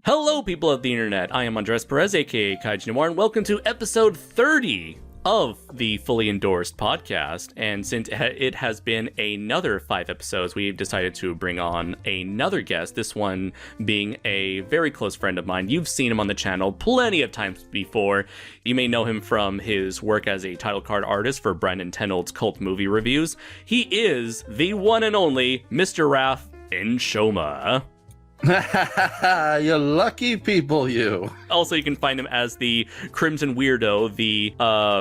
Hello, people of the internet. I am Andres Perez, aka Kaiji Noir, and welcome to episode 30 of the Fully Endorsed podcast. And since it has been another 5 episodes, we've decided to bring on another guest, this one being a very close friend of mine. You've seen him on the channel plenty of times before. You may know him from his work as a title card artist for Brandon Tenold's cult movie reviews. He is the one and only Mr. Raph Enshohma. You lucky people, you. Also, you can find him as the Crimson Weirdo, the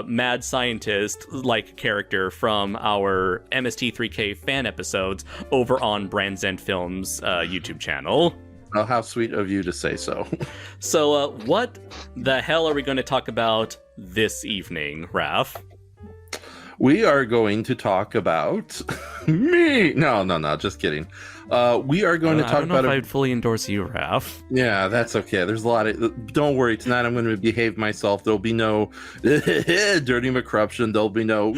mad scientist-like character from our MST3K fan episodes over on BranzantFiLMS YouTube channel. Oh, how sweet of you to say so. So, what the hell are we going to talk about this evening, Raph? We are going to talk about me. No, just kidding. We are going to talk about. I don't know if I'd fully endorse you, Raph. Yeah, that's okay. There's a lot of. Don't worry. Tonight I'm going to behave myself. There'll be no dirty McCruption. There'll be no.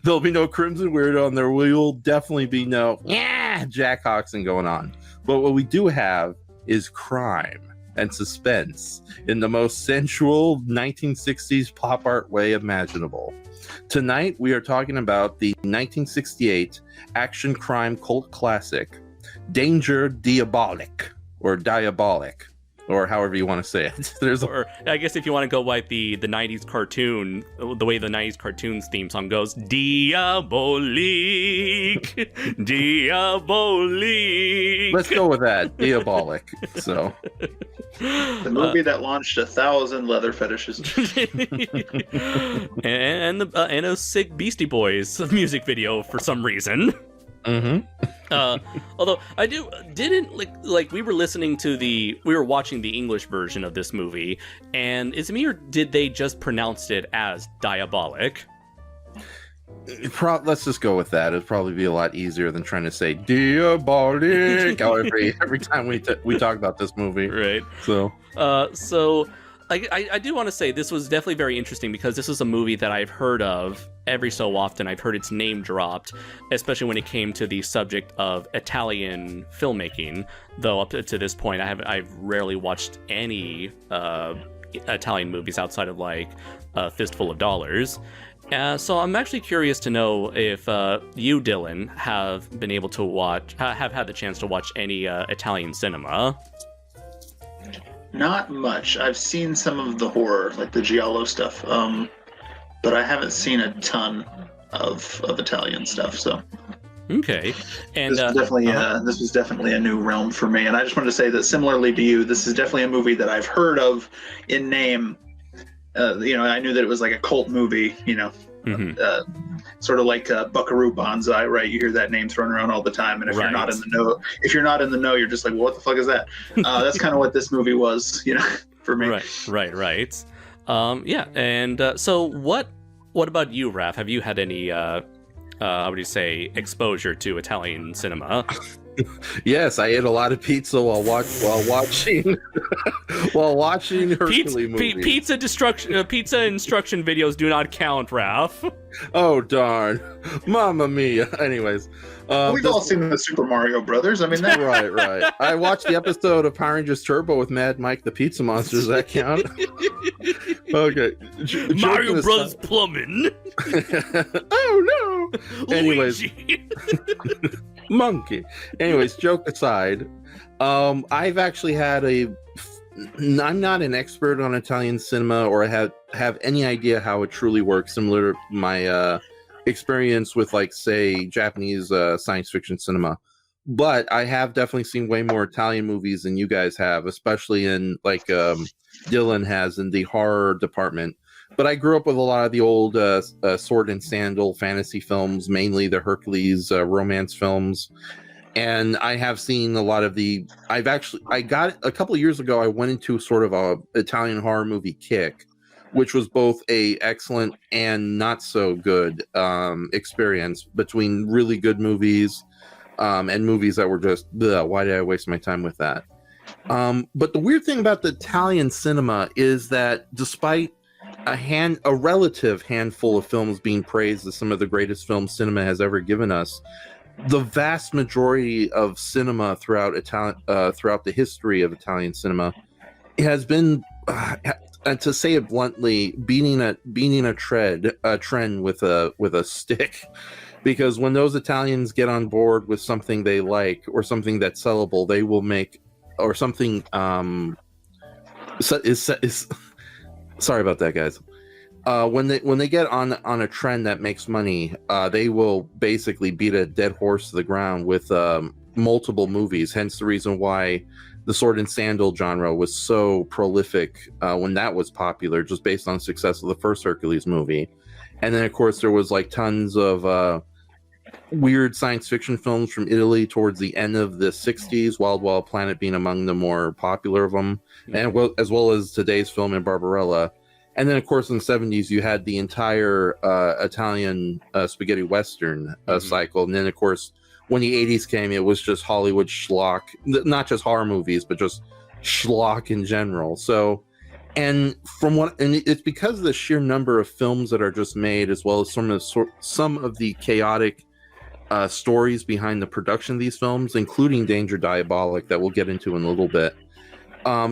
There'll be no Crimson Weirdo, and there will definitely be no Jack Hawkson going on. But what we do have is crime and suspense in the most sensual 1960s pop art way imaginable. Tonight, we are talking about the 1968 action crime cult classic, Diabolik, or however you want to say it. Or I guess if you want to go like the 90s cartoon, the way the 90s cartoons theme song goes, Diabolik, Diabolik. Let's go with that, Diabolik. So, the movie that launched 1,000 leather fetishes, and a sick Beastie Boys music video for some reason. Mm-hmm. Although we were watching the English version of this movie, and is it me or did they just pronounce it as Diabolik? Let's just go with that. It'd probably be a lot easier than trying to say Diabolik every time we talk about this movie, right? So I do want to say this was definitely very interesting because this is a movie that I've heard of every so often. I've heard its name dropped, especially when it came to the subject of Italian filmmaking. Though up to this point, I've rarely watched any Italian movies outside of like A Fistful of Dollars. So I'm actually curious to know if you, Dillion, have been able to have had the chance to watch any Italian cinema. Not much. I've seen some of the horror, like the Giallo stuff, but I haven't seen a ton of Italian stuff. So, okay, and this was definitely a new realm for me. And I just wanted to say that similarly to you, this is definitely a movie that I've heard of in name. I knew that it was like a cult movie. Mm-hmm. Sort of like Buckaroo Banzai, right? You hear that name thrown around all the time, and if you're not in the know, you're just like, well, what the fuck is that? That's kind of what this movie was, for me. Right. Yeah, and so what about you, Raph? Have you had any, how would you say, exposure to Italian cinema? Yes, I ate a lot of pizza while watching Hercules movies. Pizza instruction videos do not count, Raph. Oh darn, Mamma Mia. Anyways, we've all seen the Super Mario Brothers. I mean, right. I watched the episode of Power Rangers Turbo with Mad Mike the Pizza Monster. Does that count? Okay. Mario Brothers plumbing. Oh no. Anyways. Monkey. Anyways, joke aside, I've actually had I'm not an expert on Italian cinema or have any idea how it truly works, similar to my experience with, like, say, Japanese science fiction cinema. But I have definitely seen way more Italian movies than you guys have, especially in, like, Dylan has in the horror department. But I grew up with a lot of the old sword and sandal fantasy films, mainly the Hercules romance films. And I have seen a lot of I got a couple of years ago, I went into sort of a Italian horror movie kick, which was both a excellent and not so good experience between really good movies and movies that were just, why did I waste my time with that? But the weird thing about the Italian cinema is that despite a relative handful of films being praised as some of the greatest films cinema has ever given us, the vast majority of cinema throughout the history of Italian cinema has been, and to say it bluntly, beating a trend with a stick. Because when those Italians get on board with something they like or something that's sellable, they will make, or something is sorry about that, guys. When they get on a trend that makes money, they will basically beat a dead horse to the ground with multiple movies. Hence the reason why the sword and sandal genre was so prolific when that was popular, just based on the success of the first Hercules movie. And then, of course, there was like tons of weird science fiction films from Italy towards the end of the 60s, Wild Wild Planet being among the more popular of them, and as well as today's film in Barbarella. And then, of course, in the 70s, you had the entire Italian spaghetti western cycle. And then, of course, when the 80s came, it was just Hollywood schlock, not just horror movies, but just schlock in general. So, and it's because of the sheer number of films that are just made, as well as some of the chaotic stories behind the production of these films, including Danger Diabolik, that we'll get into in a little bit,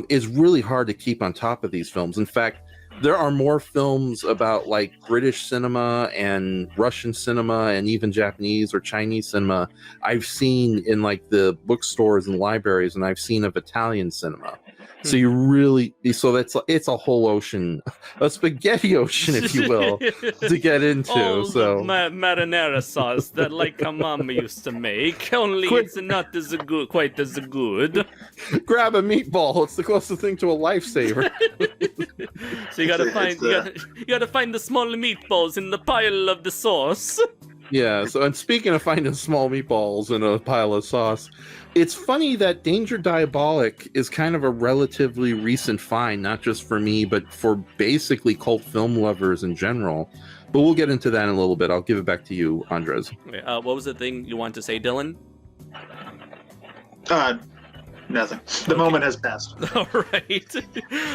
is really hard to keep on top of these films. In fact, there are more films about like British cinema and Russian cinema and even Japanese or Chinese cinema I've seen in like the bookstores and libraries, and I've seen of Italian cinema. So it's a whole ocean, a spaghetti ocean, if you will, to get into. Oh, so the marinara sauce that like her mama used to make, only it's not as good, quite as good. Grab a meatball; it's the closest thing to a lifesaver. So you gotta find the small meatballs in the pile of the sauce. Yeah. So, and speaking of finding small meatballs in a pile of sauce, it's funny that Danger Diabolik is kind of a relatively recent find, not just for me, but for basically cult film lovers in general. But we'll get into that in a little bit. I'll give it back to you, Andres. Okay, what was the thing you wanted to say, Dylan? Nothing. The moment has passed. All right.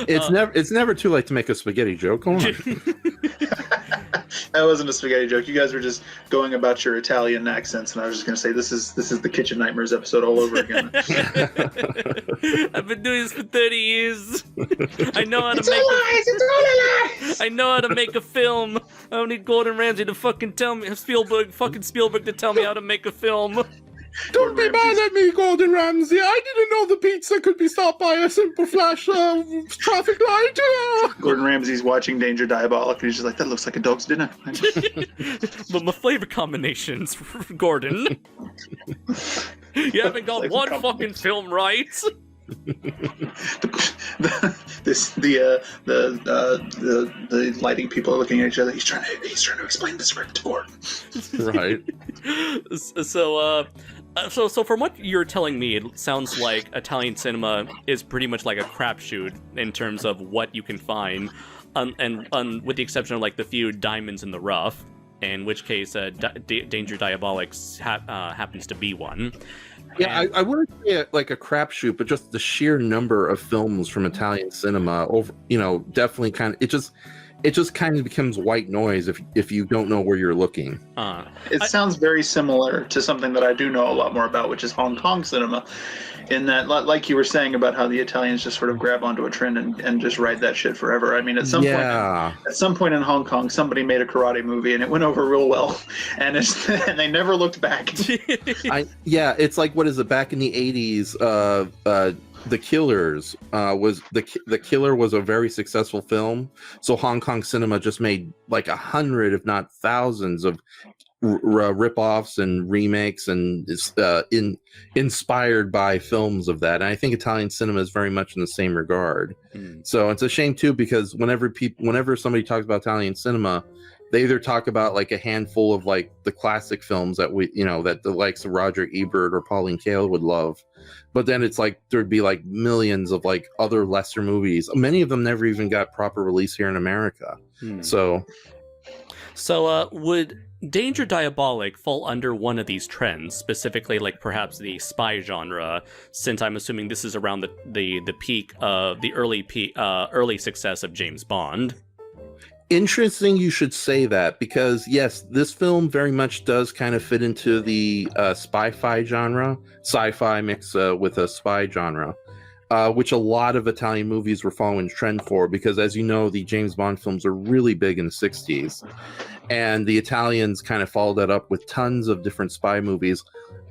It's never too late to make a spaghetti joke. Come on. That wasn't a spaghetti joke. You guys were just going about your Italian accents, and I was just going to say this is the Kitchen Nightmares episode all over again. I've been doing this for 30 years. I know how to It's all lies. I know how to make a film. I don't need Gordon Ramsay to fucking tell me, Spielberg to tell me how to make a film. Don't be mad at me, Gordon Ramsay. I didn't know the pizza could be stopped by a simple flash traffic light. Gordon Ramsay's watching Danger Diabolik, and he's just like, that looks like a dog's dinner. But my flavor combinations, Gordon. You haven't got one fucking film right. The lighting people are looking at each other. He's trying to explain the script to Gordon. Right. So from what you're telling me, it sounds like Italian cinema is pretty much like a crapshoot in terms of what you can find, and with the exception of like the few diamonds in the rough, in which case Danger Diabolik happens to be one. Yeah, I wouldn't say it like a crapshoot, but just the sheer number of films from Italian cinema, definitely kind of it just kind of becomes white noise if you don't know where you're looking. It sounds very similar to something that I do know a lot more about, which is Hong Kong cinema. In that, like you were saying about how the Italians just sort of grab onto a trend and just ride that shit forever. I mean, at some point in Hong Kong, somebody made a karate movie and it went over real well, and they never looked back. It's like, what is it? Back in the 80s, The Killers was the Killer was a very successful film. So Hong Kong cinema just made like 100, if not thousands, of rip-offs and remakes, and inspired by films of that. And I think Italian cinema is very much in the same regard. So it's a shame too, because whenever somebody talks about Italian cinema, they either talk about like a handful of like the classic films that that the likes of Roger Ebert or Pauline Kael would love, but then it's like there'd be like millions of like other lesser movies. Many of them never even got proper release here in America. So would Danger Diabolik fall under one of these trends, specifically like perhaps the spy genre, since I'm assuming this is around the peak of the early success of James Bond? Interesting you should say that, because yes, this film very much does kind of fit into the spy-fi genre, sci-fi mix with a spy genre, which a lot of Italian movies were following the trend for, because as you know, the James Bond films are really big in the 60s, and the Italians kind of followed that up with tons of different spy movies.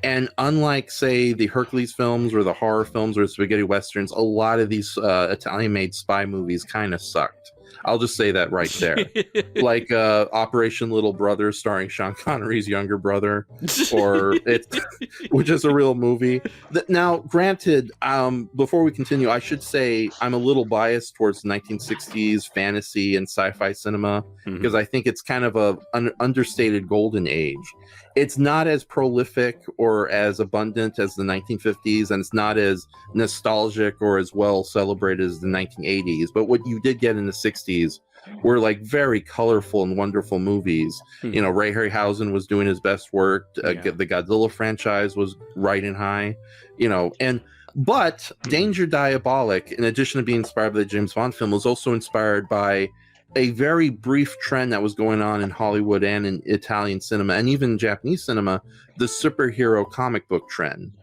And unlike, say, the Hercules films or the horror films or spaghetti westerns, a lot of these Italian-made spy movies kind of sucked. I'll just say that right there. Like Operation Little Brother, starring Sean Connery's younger brother, which is a real movie. Now, granted, before we continue, I should say I'm a little biased towards 1960s fantasy and sci-fi cinema, because I think it's kind of an understated golden age. It's not as prolific or as abundant as the 1950s, and it's not as nostalgic or as well celebrated as the 1980s. But what you did get in the 60s were like very colorful and wonderful movies. You know, Ray Harryhausen was doing his best work. The Godzilla franchise was riding high. You know, but Danger Diabolik, in addition to being inspired by the James Bond film, was also inspired by a very brief trend that was going on in Hollywood and in Italian cinema and even Japanese cinema, the superhero comic book trend.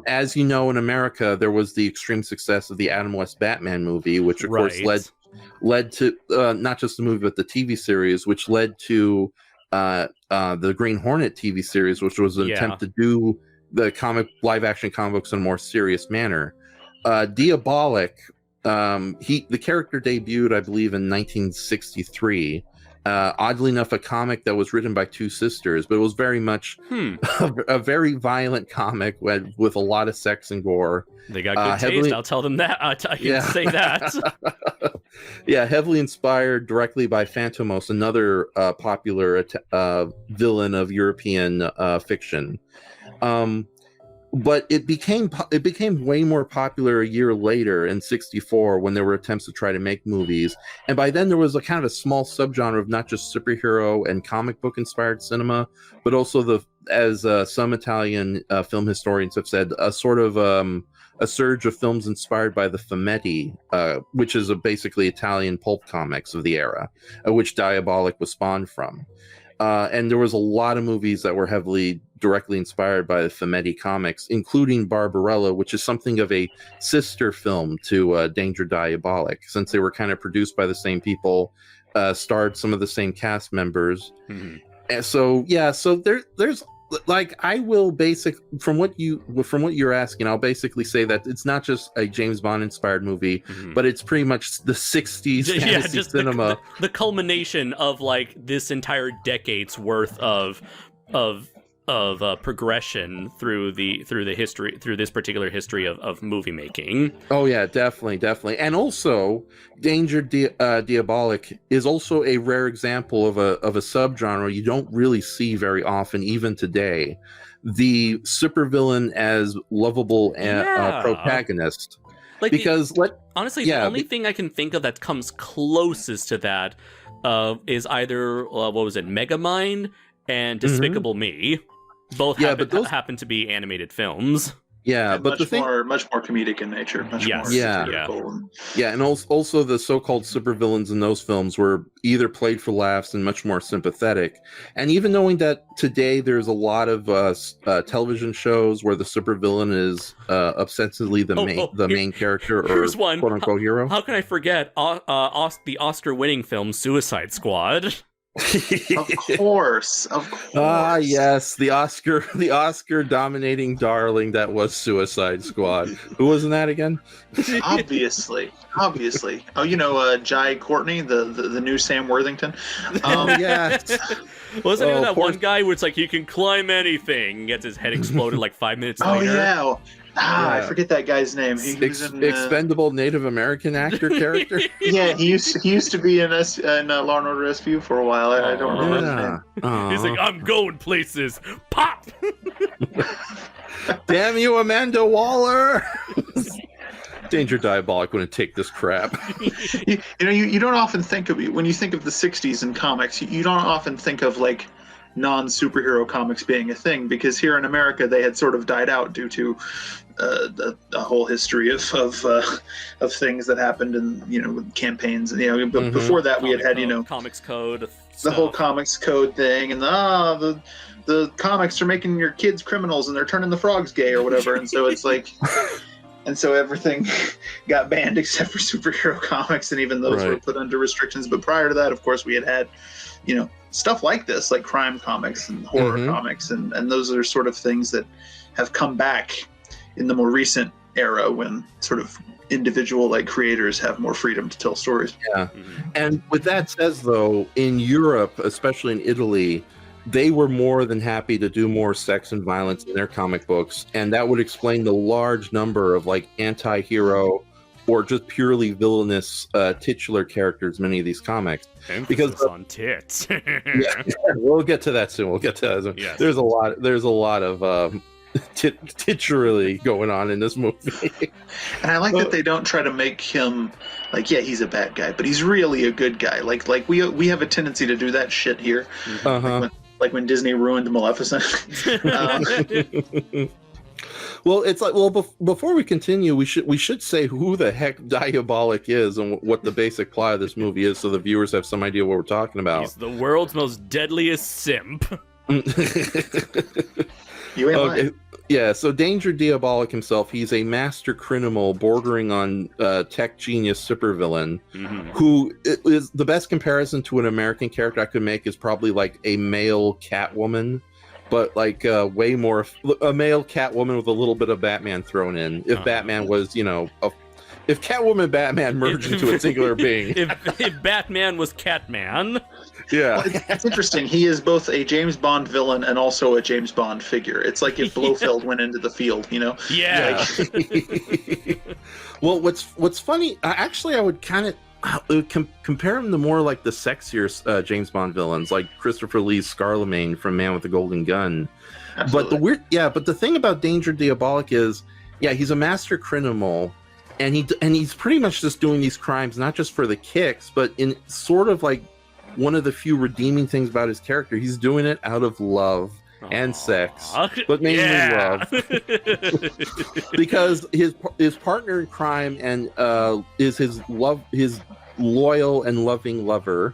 As you know, in America, there was the extreme success of the Adam West Batman movie, which of course led to not just the movie, but the TV series, which led to the Green Hornet TV series, which was an attempt to do the live action comic books in a more serious manner. Diabolik, the character debuted, I believe, in 1963. Oddly enough, a comic that was written by two sisters, but it was very much a very violent comic with a lot of sex and gore. They got good taste, I'll tell them that. I can say that. Yeah, heavily inspired directly by Phantomos, another popular villain of European fiction. But it became way more popular a year later in '64 when there were attempts to try to make movies. And by then there was a kind of a small subgenre of not just superhero and comic book inspired cinema, but also as some Italian film historians have said, a sort of a surge of films inspired by the fumetti, which is basically Italian pulp comics of the era, which Diabolik was spawned from. And there was a lot of movies that were heavily directly inspired by the fumetti comics, including Barbarella, which is something of a sister film to Danger Diabolik, since they were kind of produced by the same people, starred some of the same cast members. And so there's like, I will from what you're asking, I'll basically say that it's not just a James Bond inspired movie, but it's pretty much the 60s fantasy cinema. The culmination of like this entire decade's worth of progression through this particular history of movie making. Oh yeah, definitely. And also Danger Diabolik is also a rare example of a subgenre you don't really see very often even today. The supervillain as lovable protagonist. Like because honestly, the only thing I can think of that comes closest to that is either Megamind and Despicable Me. Both happen to be animated films. Yeah, but much more comedic in nature. And also the so-called supervillains in those films were either played for laughs and much more sympathetic. And even knowing that today there's a lot of television shows where the supervillain is ostensibly the main character or quote-unquote hero. How can I forget the Oscar-winning film Suicide Squad? Of course. Ah, yes, the Oscar dominating darling that was Suicide Squad. Who was in that again? Obviously. Oh, Jai Courtney, the new Sam Worthington. Yes. Wasn't even that one guy where it's like he can climb anything, gets his head exploded like 5 minutes later? Oh yeah. I forget that guy's name. He was in expendable Native American actor character. Yeah, he used to be in Law and Order SVU for a while. I don't remember his name. He's like, I'm going places. Pop. Damn you, Amanda Waller. Danger Diabolik wouldn't take this crap. You don't often think of, when you think of the 60s in comics, you don't often think of like non-superhero comics being a thing, because here in America they had sort of died out due to a whole history of things that happened in with campaigns, and but before that we had comics code the whole comics code thing, and the comics are making your kids criminals and they're turning the frogs gay or whatever, and so it's like and so everything got banned except for superhero comics, and even those were put under restrictions. But prior to that, of course, we had stuff like this, like crime comics and horror comics, and those are sort of things that have come back in the more recent era when sort of individual creators have more freedom to tell stories. Yeah. And with that said, though, in Europe, especially in Italy, they were more than happy to do more sex and violence in their comic books, and that would explain the large number of anti-hero or just purely villainous titular characters in many of these comics. Emphasis on tits. We'll get to that soon. Yes. There's a lot of titularly going on in this movie. And I like that they don't try to make him he's a bad guy, but he's really a good guy. Like we have a tendency to do that shit here. Like when Disney ruined Maleficent. Well, it's before we continue, we should say who the heck Diabolik is and what the basic plot of this movie is, so the viewers have some idea what we're talking about. He's the world's most deadliest simp. You ain't lying. Yeah, so Danger Diabolik himself, he's a master criminal bordering on tech genius supervillain, who is the best comparison to an American character I could make is probably a male Catwoman, but way more a male Catwoman with a little bit of Batman thrown in. If Batman was, if Catwoman and Batman merged into a singular being. If Batman was Catman. Yeah. Well, it's interesting. He is both a James Bond villain and also a James Bond figure. It's like if Blofeld went into the field, Yeah. Well, what's funny, actually, I would kind of compare him to more the sexier James Bond villains, like Christopher Lee's Scarlemagne from Man with the Golden Gun. Absolutely. But the thing about Danger Diabolik is, he's a master criminal, and he's pretty much just doing these crimes not just for the kicks, but in sort of one of the few redeeming things about his character, he's doing it out of love and sex, but mainly love. Because his partner in crime and is his loyal and loving lover,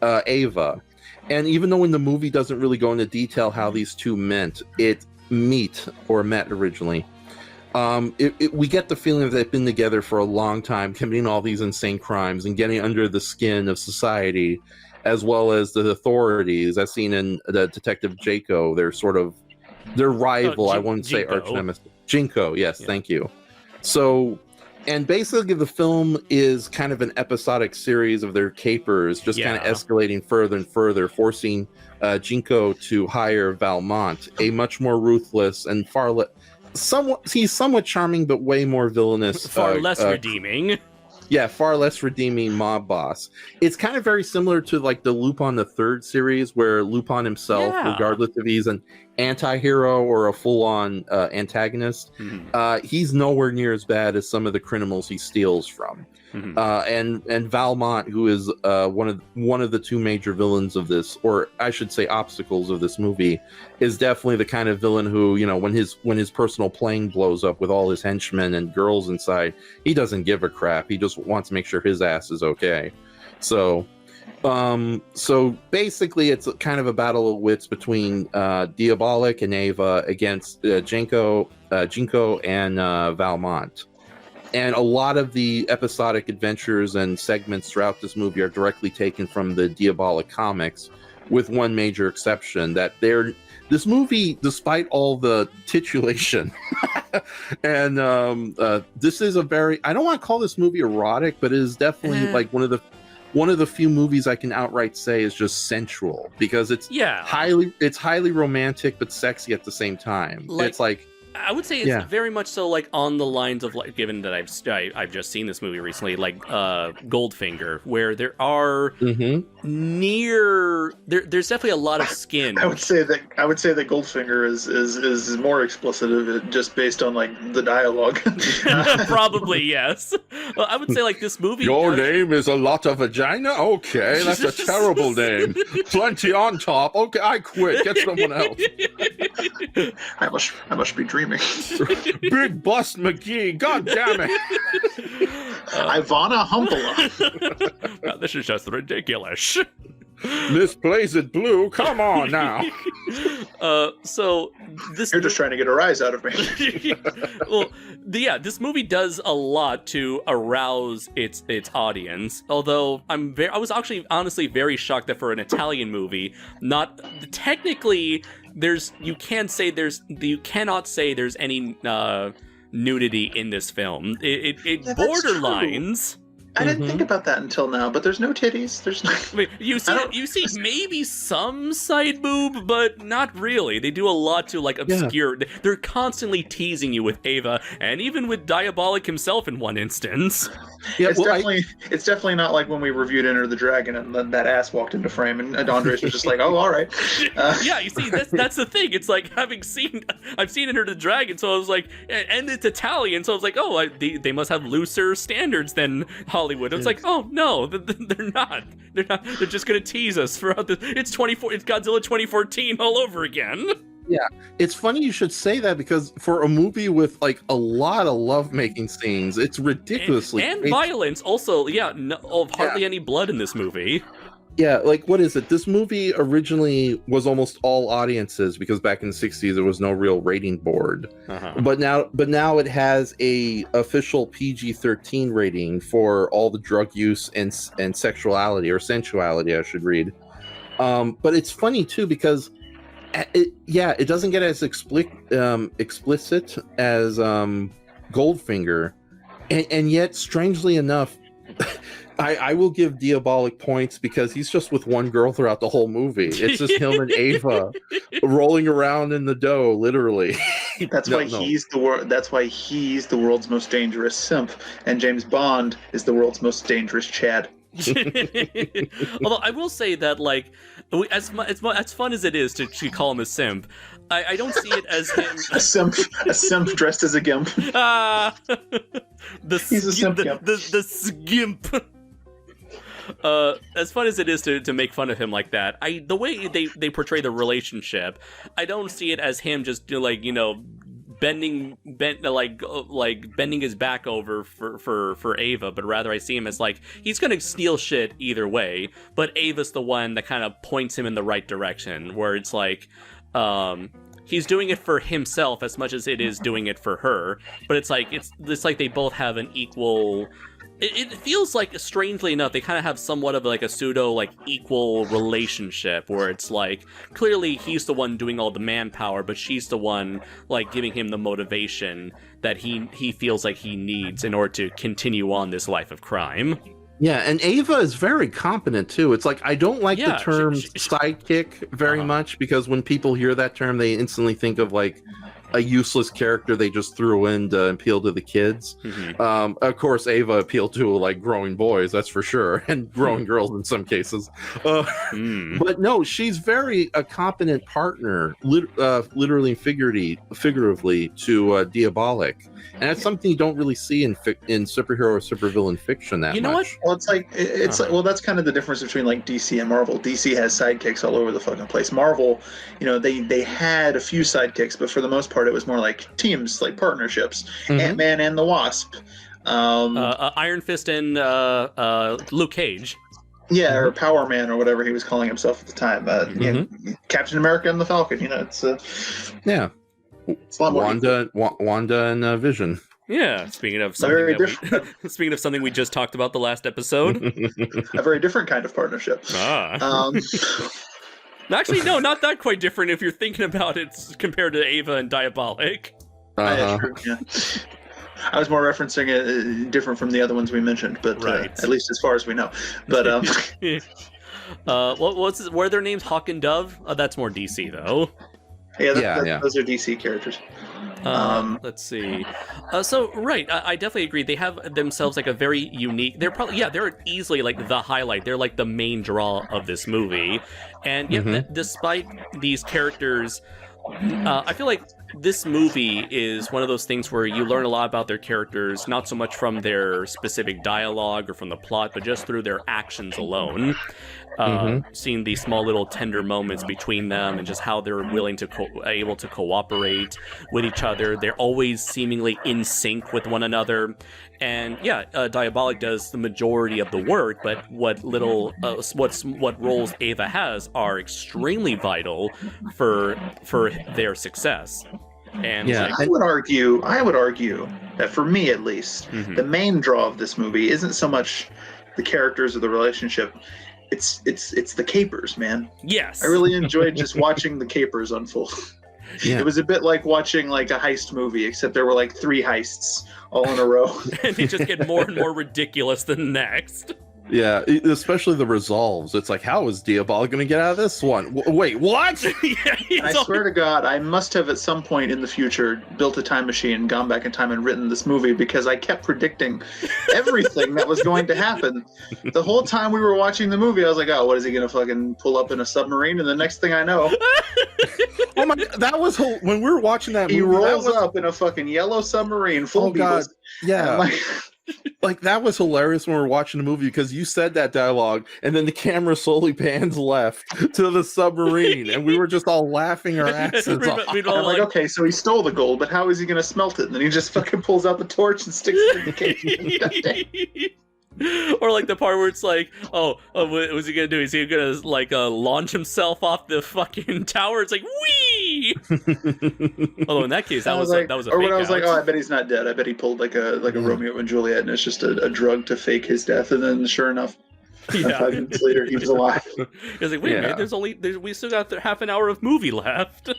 Ava. And even though in the movie doesn't really go into detail how these two met originally, we get the feeling that they've been together for a long time, committing all these insane crimes and getting under the skin of society, as well as the authorities, as seen in the Detective Jaco, their rival, I wouldn't say arch nemesis. Jinko, yes, thank you. So, and basically the film is kind of an episodic series of their capers, just kind of escalating further and further, forcing Jinko to hire Valmont, a much more ruthless and he's somewhat charming, but way more villainous. Far less redeeming. Yeah, far less redeeming mob boss. It's kind of very similar to the Lupin the Third series, where Lupin himself, regardless if he's an anti-hero or a full-on antagonist, he's nowhere near as bad as some of the criminals he steals from. And Valmont, who is one of the two major villains of this, or I should say obstacles of this movie, is definitely the kind of villain who, when his personal plane blows up with all his henchmen and girls inside, he doesn't give a crap. He just wants to make sure his ass is okay. So basically it's kind of a battle of wits between Diabolik and Ava against Jinko and Valmont. And a lot of the episodic adventures and segments throughout this movie are directly taken from the Diabolik comics, with one major exception, that this movie, despite all the titulation, and this is I don't want to call this movie erotic, but it is definitely one of the few movies I can outright say is just sensual, because it's highly romantic but sexy at the same time. It's I would say it's very much so on the lines of given that I've just seen this movie recently, Goldfinger, where there are there's definitely a lot of skin. I would say that Goldfinger is more explicit just based on the dialogue. Probably yes. Well, I would say this movie. Your name is a lot of vagina. Okay, that's a terrible name. Plenty on top. Okay, I quit. Get someone else. I must be dreaming. Big Bust McGee, god damn it. Ivana Humpala. Now, this is just ridiculous. This plays it blue, come on now. So this You're just trying to get a rise out of me. Well, this movie does a lot to arouse its audience. Although I was actually honestly very shocked that for an Italian movie, not technically you cannot say there's any nudity in this film. It borderlines. I didn't think about that until now, but there's no titties. There's no. I mean, you see maybe some side boob, but not really. They do a lot to like obscure. Yeah. They're constantly teasing you with Ava, and even with Diabolik himself in one instance. Yeah, it's definitely not like when we reviewed Enter the Dragon and then that ass walked into frame and Andres was just like, oh, all right. Yeah, you see, that's the thing. It's like I've seen Enter the Dragon, so I was like, and it's Italian, so I was like, oh, they must have looser standards than Hollywood. It's like, oh no, they're not. They're just gonna tease us throughout the. It's Godzilla 2014 all over again. Yeah, it's funny you should say that because for a movie with like a lot of lovemaking scenes, it's ridiculously and violence. Also, hardly any blood in this movie. Yeah, like what is it? This movie originally was almost all audiences because back in the 60s there was no real rating board. Uh-huh. But now it has a official PG-13 rating for all the drug use and sexuality or sensuality, I should read. But it's funny too because it doesn't get as explicit as Goldfinger, and yet strangely enough, I will give Diabolik points because he's just with one girl throughout the whole movie. It's just him and Ava rolling around in the dough, literally. That's why he's the world's most dangerous simp, and James Bond is the world's most dangerous Chad. Although I will say that, like, as fun as it is to call him a simp, I don't see it as him a simp dressed as a gimp. He's a simp. The skimp. As fun as it is to make fun of him like that, the way they portray the relationship, I don't see it as him just bending his back over for Ava, but rather I see him as like he's gonna steal shit either way, but Ava's the one that kind of points him in the right direction, where it's like he's doing it for himself as much as it is doing it for her, but it's like they both have an equal. It feels like, strangely enough, they kind of have somewhat of like a pseudo like equal relationship where it's like clearly he's the one doing all the manpower, but she's the one like giving him the motivation that he feels like he needs in order to continue on this life of crime. Yeah, and Ava is very competent too. It's like I don't like the term sidekick very much because when people hear that term, they instantly think of like a useless character they just threw in to appeal to the kids. Mm-hmm. Of course, Ava appealed to like growing boys, that's for sure, and growing girls in some cases. But no, she's very a competent partner, literally and figuratively, to Diabolik, and that's something you don't really see in superhero or supervillain fiction that much. You know what? Well, like, that's kind of the difference between like DC and Marvel. DC has sidekicks all over the fucking place. Marvel, they had a few sidekicks, but for the most part, it was more like teams, like partnerships. Mm-hmm. Ant-Man and the Wasp, Iron Fist and Luke Cage. Yeah, or Power Man or whatever he was calling himself at the time. Captain America and the Falcon. It's a lot more. Wanda and Vision. Yeah. Speaking of something we just talked about the last episode, a very different kind of partnership. Actually, no, not that quite different if you're thinking about it compared to Ava and Diabolik. Yeah. I was more referencing it different from the other ones we mentioned, but at least as far as we know. But what were their names? Hawk and Dove? That's more DC though. Yeah, those are DC characters. Let's see. I definitely agree. They have themselves like a very unique. They're easily like the highlight. They're like the main draw of this movie, and yet despite these characters, I feel like this movie is one of those things where you learn a lot about their characters, not so much from their specific dialogue or from the plot, but just through their actions alone. seeing these small little tender moments between them and just how they're willing to able to cooperate with each other. They're always seemingly in sync with one another. And yeah, Diabolik does the majority of the work, but what roles Ava has are extremely vital for their success. And Yeah. I would argue that for me at least, the main draw of this movie isn't so much the characters or the relationship. It's the capers, man. Yes. I really enjoyed just watching the capers unfold. Yeah. It was a bit like watching like a heist movie, except there were like 3 heists all in a row. And they just get more and more ridiculous the next. Yeah, especially the resolves. It's like, how is Diabolik going to get out of this one? Wait, what? I swear to God, I must have at some point in the future built a time machine, gone back in time and written this movie, because I kept predicting everything that was going to happen. The whole time we were watching the movie, I was like, oh, what is he going to fucking pull up in a submarine? And the next thing I know... Oh my God, that was when we were watching that movie. He rolls up in a fucking yellow submarine full of God. Beatles. Yeah. Like, that was hilarious when we were watching the movie, because you said that dialogue and then the camera slowly pans left to the submarine and we were just all laughing our asses off. I'm like, okay, so he stole the gold, but how is he going to smelt it? And then he just fucking pulls out the torch and sticks it in the cage. Or like the part where it's like, what was he gonna do? Is he gonna like launch himself off the fucking tower? It's like, wee. Although in that case, that was a or when fake I was out. like, oh, I bet he's not dead. I bet he pulled like a Romeo and Juliet, and it's just a drug to fake his death. And then sure enough, 5 minutes later, he was alive. He was like, wait a minute, we still got half an hour of movie left.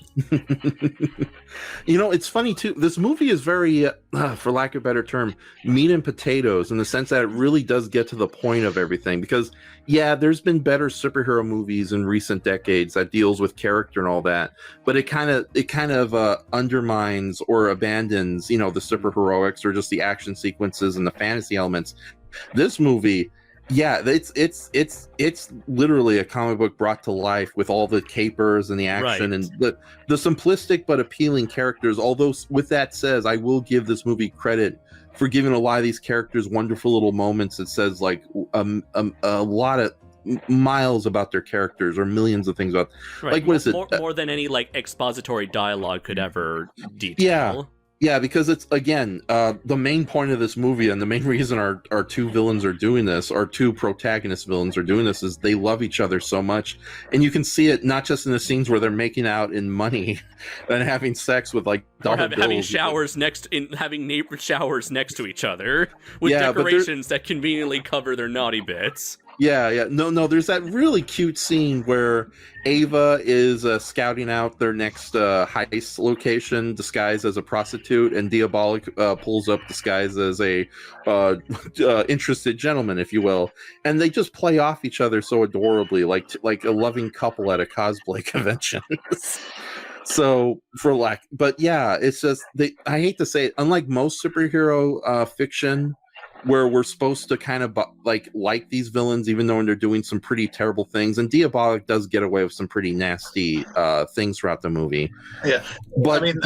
You know, it's funny too. This movie is very, for lack of a better term, meat and potatoes, in the sense that it really does get to the point of everything. Because yeah, there's been better superhero movies in recent decades that deals with character and all that, but it kind of undermines or abandons, the superheroics or just the action sequences and the fantasy elements. This movie, yeah, it's literally a comic book brought to life with all the capers and the action and the simplistic but appealing characters. Although with that says, I will give this movie credit for giving a lot of these characters wonderful little moments that says like a lot of miles about their characters or millions of things about like what is it more than any like expository dialogue could ever detail. Yeah, because it's, again, the main point of this movie and the main reason our 2 villains are doing this, our 2 protagonist villains are doing this, is they love each other so much. And you can see it not just in the scenes where they're making out in money and having sex with like dollar bills. Having showers having neighbor showers next to each other with decorations that conveniently cover their naughty bits. Yeah. No, there's that really cute scene where Ava is scouting out their next heist location disguised as a prostitute, and Diabolik pulls up disguised as a interested gentleman, if you will. And they just play off each other so adorably, like a loving couple at a cosplay convention. So, but yeah, it's just, I hate to say it, unlike most superhero fiction, where we're supposed to kind of like these villains, even though they're doing some pretty terrible things. And Diabolik does get away with some pretty nasty things throughout the movie. Yeah, but I mean,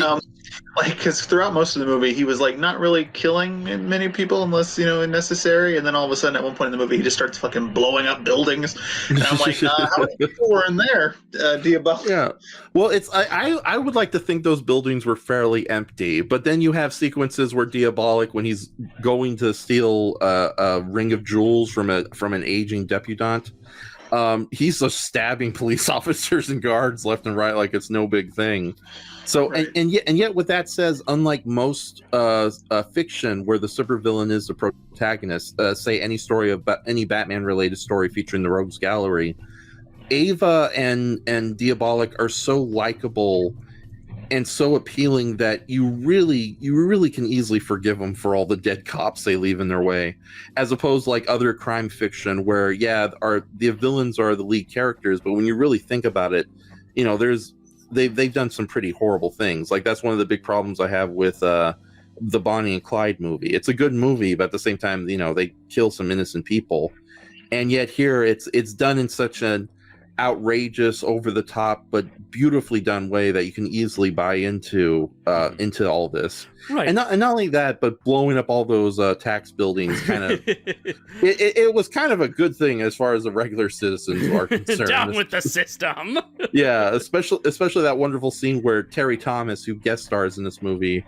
because throughout most of the movie, he was like not really killing many people unless necessary. And then all of a sudden, at one point in the movie, he just starts fucking blowing up buildings. And I'm like, how many people were in there, Diabolik? Yeah, well, it's I would like to think those buildings were fairly empty, but then you have sequences where Diabolik, when he's going to steal a ring of jewels from an aging debutante, he's just stabbing police officers and guards left and right like it's no big thing. So right. and yet with that says, unlike most fiction where the supervillain is the protagonist, say any story about any Batman related story featuring the Rogues Gallery, Ava and Diabolik are so likable and so appealing that you really can easily forgive them for all the dead cops they leave in their way, as opposed to like other crime fiction where the villains are the lead characters, but when you really think about it, they've done some pretty horrible things. Like that's one of the big problems I have with the Bonnie and Clyde movie. It's a good movie, but at the same time, they kill some innocent people, and yet here it's done in such outrageous, over the top, but beautifully done way that you can easily buy into all this. Right. And not only that, but blowing up all those tax buildings kind of it was kind of a good thing as far as the regular citizens are concerned. Down with the system. Yeah, especially that wonderful scene where Terry Thomas, who guest stars in this movie,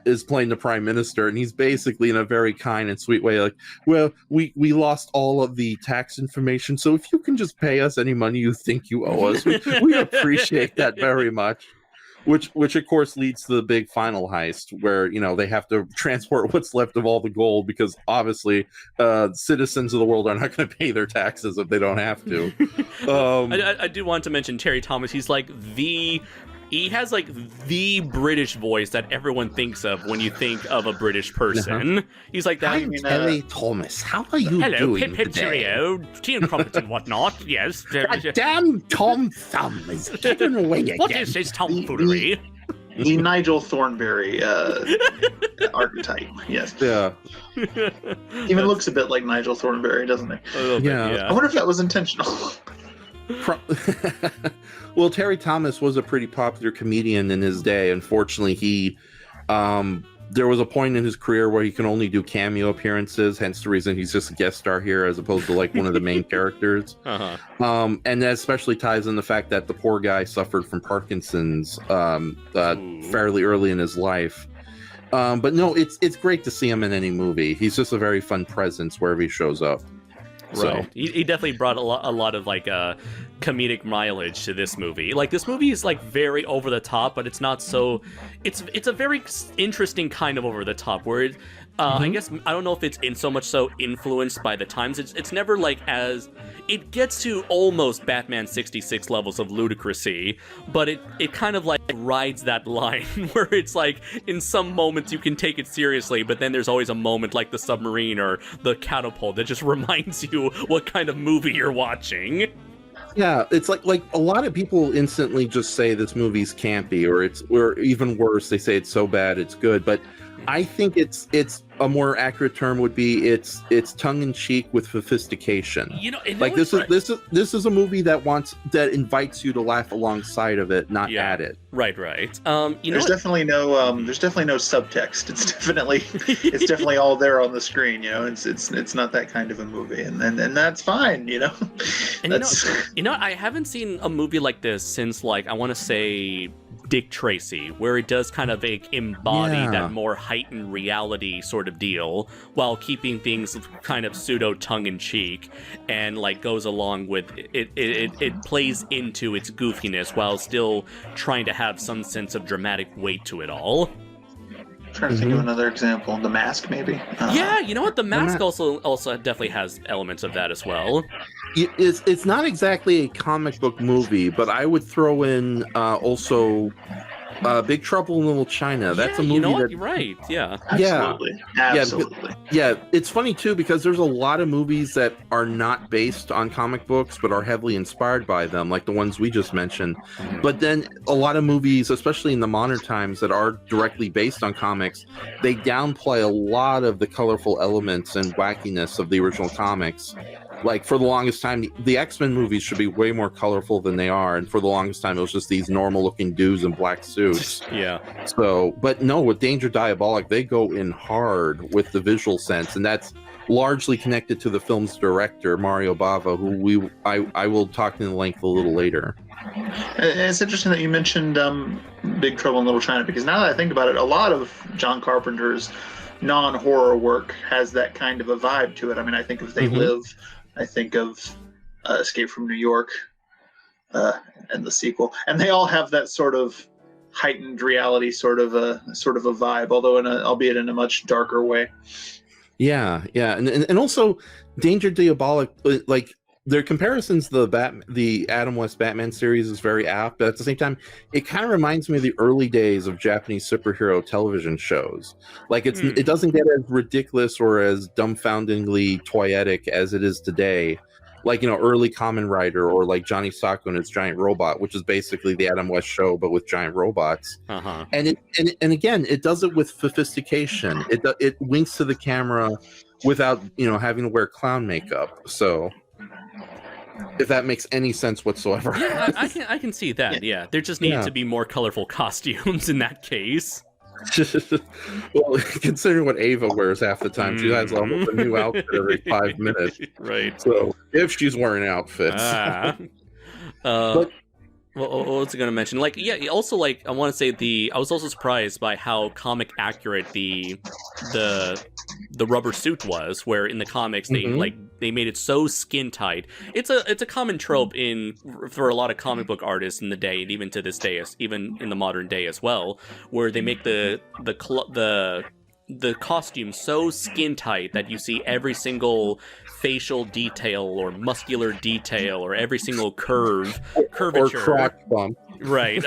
is playing the prime minister, and he's basically in a very kind and sweet way like, well, we lost all of the tax information, so if you can just pay us any money you think you owe us, we appreciate that very much. Which of course leads to the big final heist where, you know, they have to transport what's left of all the gold because obviously citizens of the world are not going to pay their taxes if they don't have to. I do want to mention Terry Thomas. He's like he has like the British voice that everyone thinks of when you think of a British person. He's like that. I'm Terry Thomas. How are you doing Hello, Pip Cheerio, tea and crumpets and whatnot. Yes. God damn Tom Thumb is getting away again. What is this tomfoolery? The Nigel Thornberry archetype. Yes. Yeah. Even looks a bit like Nigel Thornberry, doesn't it? Yeah. I wonder if that was intentional. Well, Terry Thomas was a pretty popular comedian in his day. Unfortunately, he there was a point in his career where he can only do cameo appearances, hence the reason he's just a guest star here as opposed to like one of the main characters. And that especially ties in the fact that the poor guy suffered from Parkinson's fairly early in his life. But no, it's great to see him in any movie. He's just a very fun presence wherever he shows up. Right. So He definitely brought a lot of like comedic mileage to this movie. Like this movie is like very over the top, but it's not so. It's a very interesting kind of over the top where it, I guess I don't know if it's in so much so influenced by the times. It's never like as it gets to almost Batman 66 levels of ludicrousy, but it kind of like rides that line where it's like in some moments you can take it seriously, but then there's always a moment like the submarine or the catapult that just reminds you what kind of movie you're watching. Yeah, it's like a lot of people instantly just say this movie's campy, or even worse, they say it's so bad it's good. But I think it's a more accurate term would be it's tongue in cheek with sophistication. Like this is a movie that invites you to laugh alongside of it, not at it. Right. There's definitely no subtext. It's definitely all there on the screen. You know, it's not that kind of a movie, and that's fine. You know, and I haven't seen a movie like this since like I want to say Dick Tracy, where it does kind of embody that more heightened reality sort of deal while keeping things kind of pseudo tongue-in-cheek and like goes along with it plays into its goofiness while still trying to have some sense of dramatic weight to it all. I'm trying to think of another example. The Mask, maybe? Yeah, you know what? The Mask also definitely has elements of that as well. It's not exactly a comic book movie, but I would throw in also Big Trouble in Little China. That's a movie. You know what? You're right. Yeah. Absolutely. Yeah. It's funny too because there's a lot of movies that are not based on comic books but are heavily inspired by them, like the ones we just mentioned. But then a lot of movies, especially in the modern times, that are directly based on comics, they downplay a lot of the colorful elements and wackiness of the original comics. Like for the longest time, the X-Men movies should be way more colorful than they are, and for the longest time, it was just these normal-looking dudes in black suits. Yeah. So, but no, with Danger Diabolik, they go in hard with the visual sense, and that's largely connected to the film's director, Mario Bava, who I will talk in length a little later. It's interesting that you mentioned Big Trouble in Little China, because now that I think about it, a lot of John Carpenter's non-horror work has that kind of a vibe to it. I mean, I think of They Live. I think of Escape from New York and the sequel, and they all have that sort of heightened reality sort of a vibe, although albeit in a much darker way. Yeah, and also Danger Diabolik, like their comparisons to the Adam West Batman series is very apt, but at the same time, it kind of reminds me of the early days of Japanese superhero television shows. Like it doesn't get as ridiculous or as dumbfoundingly toyetic as it is today. Like, you know, early Kamen Rider or like Johnny Sacco and its Giant Robot, which is basically the Adam West show but with giant robots. And again, it does it with sophistication. It winks to the camera without, you know, having to wear clown makeup. So. If that makes any sense whatsoever. Yeah, I can see that. Yeah, there just needed to be more colorful costumes in that case. Well, considering what Ava wears half the time, she has almost a new outfit every 5 minutes. Right. So if she's wearing outfits. But what was I going to mention? Like, yeah, also, like, I want to say I was also surprised by how comic accurate the rubber suit was, where in the comics they made it so skin tight. It's a common trope for a lot of comic book artists in the day, and even to this day, even in the modern day as well, where they make the costume so skin tight that you see every single facial detail or muscular detail or every single curvature or crotch bump. Right.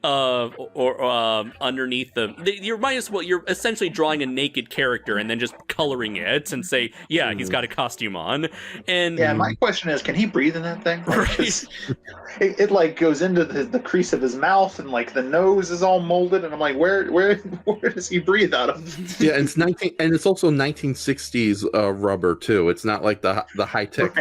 or underneath you're essentially drawing a naked character and then just coloring it and say, yeah, he's got a costume on. And yeah, my question is, can he breathe in that thing? Right. It like goes into the crease of his mouth, and like the nose is all molded, and I'm like, where does he breathe out of? Yeah, and it's also 1960s rubber too. It's not like the high tech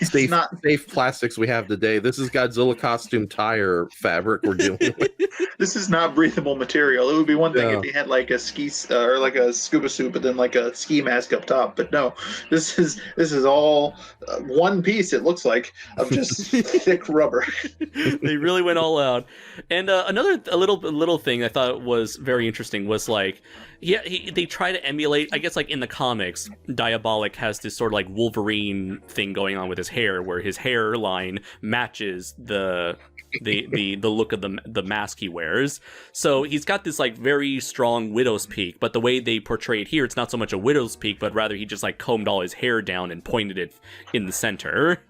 safe plastics we have today. This is Godzilla costume tire fabric we're dealing with. This is not breathable material. It would be one thing if he had like a ski or like a scuba suit, but then like a ski mask up top. But no, this is all one piece. It looks like of just thick rubber. They really went all out. And a little thing I thought was very interesting was like, yeah, they try to emulate, I guess, like in the comics, Diabolik has this sort of like Wolverine thing going on with his hair, where his hairline matches the look of the mask he wears. So he's got this like very strong widow's peak, but the way they portray it here, it's not so much a widow's peak, but rather he just like combed all his hair down and pointed it in the center.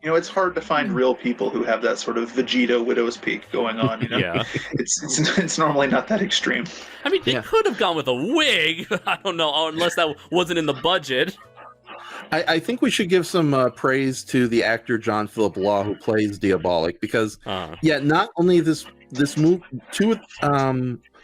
You know, it's hard to find real people who have that sort of Vegeta widow's peak going on. You know, yeah, it's normally not that extreme. I mean, they could have gone with a wig. I don't know, unless that wasn't in the budget. I think we should give some praise to the actor John Phillip Law, who plays Diabolik, because not only this movie,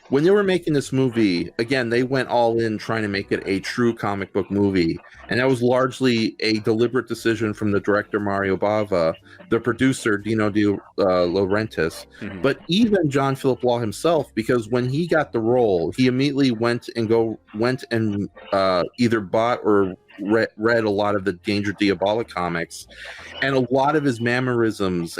when they were making this movie, again, they went all in trying to make it a true comic book movie. And that was largely a deliberate decision from the director, Mario Bava, the producer, Dino De Laurentiis, but even John Phillip Law himself, because when he got the role, he immediately went and either bought or read a lot of the Danger Diabolik comics, and a lot of his mannerisms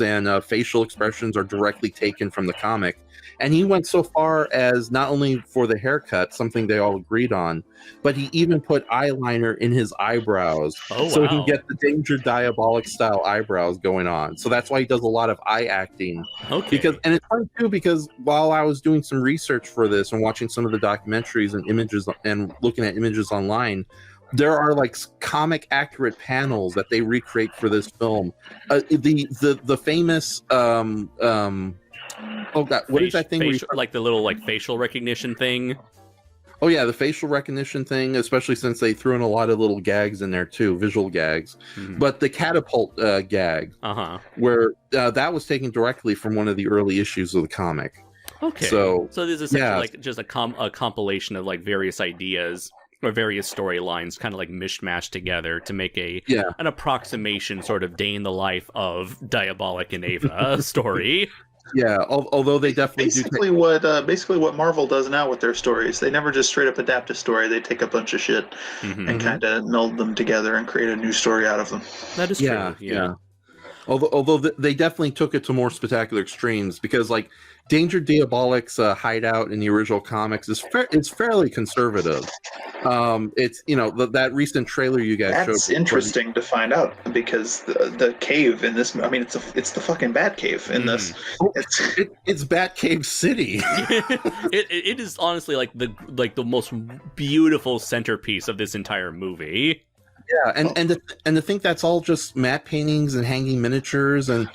and facial expressions are directly taken from the comic. And he went so far as not only for the haircut, something they all agreed on, but he even put eyeliner in his eyebrows so he can get the Danger Diabolik style eyebrows going on. So that's why he does a lot of eye acting. Okay. And it's fun too, because while I was doing some research for this and watching some of the documentaries and images and looking at images online, there are like comic accurate panels that they recreate for this film. The famous oh god, what is that thing? Like the little like facial recognition thing. Oh yeah, the facial recognition thing, especially since they threw in a lot of little gags in there too, visual gags. But the catapult gag, where that was taken directly from one of the early issues of the comic. Okay. So this is like just a compilation of like various ideas or various storylines, kind of like mishmashed together to make an approximation sort of day in the life of Diabolik and Ava story. Yeah, although they definitely basically what Marvel does now with their stories. They never just straight up adapt a story. They take a bunch of shit and kind of meld them together and create a new story out of them. That is true. Yeah. Although they definitely took it to more spectacular extremes, because like Danger Diabolik's hideout in the original comics is fairly conservative. It's that recent trailer you guys showed. That's interesting to find out, because the cave in this, I mean, it's the fucking Bat Cave in this. It's Bat Cave City. it is honestly like the most beautiful centerpiece of this entire movie. Yeah, and to think that's all just matte paintings and hanging miniatures and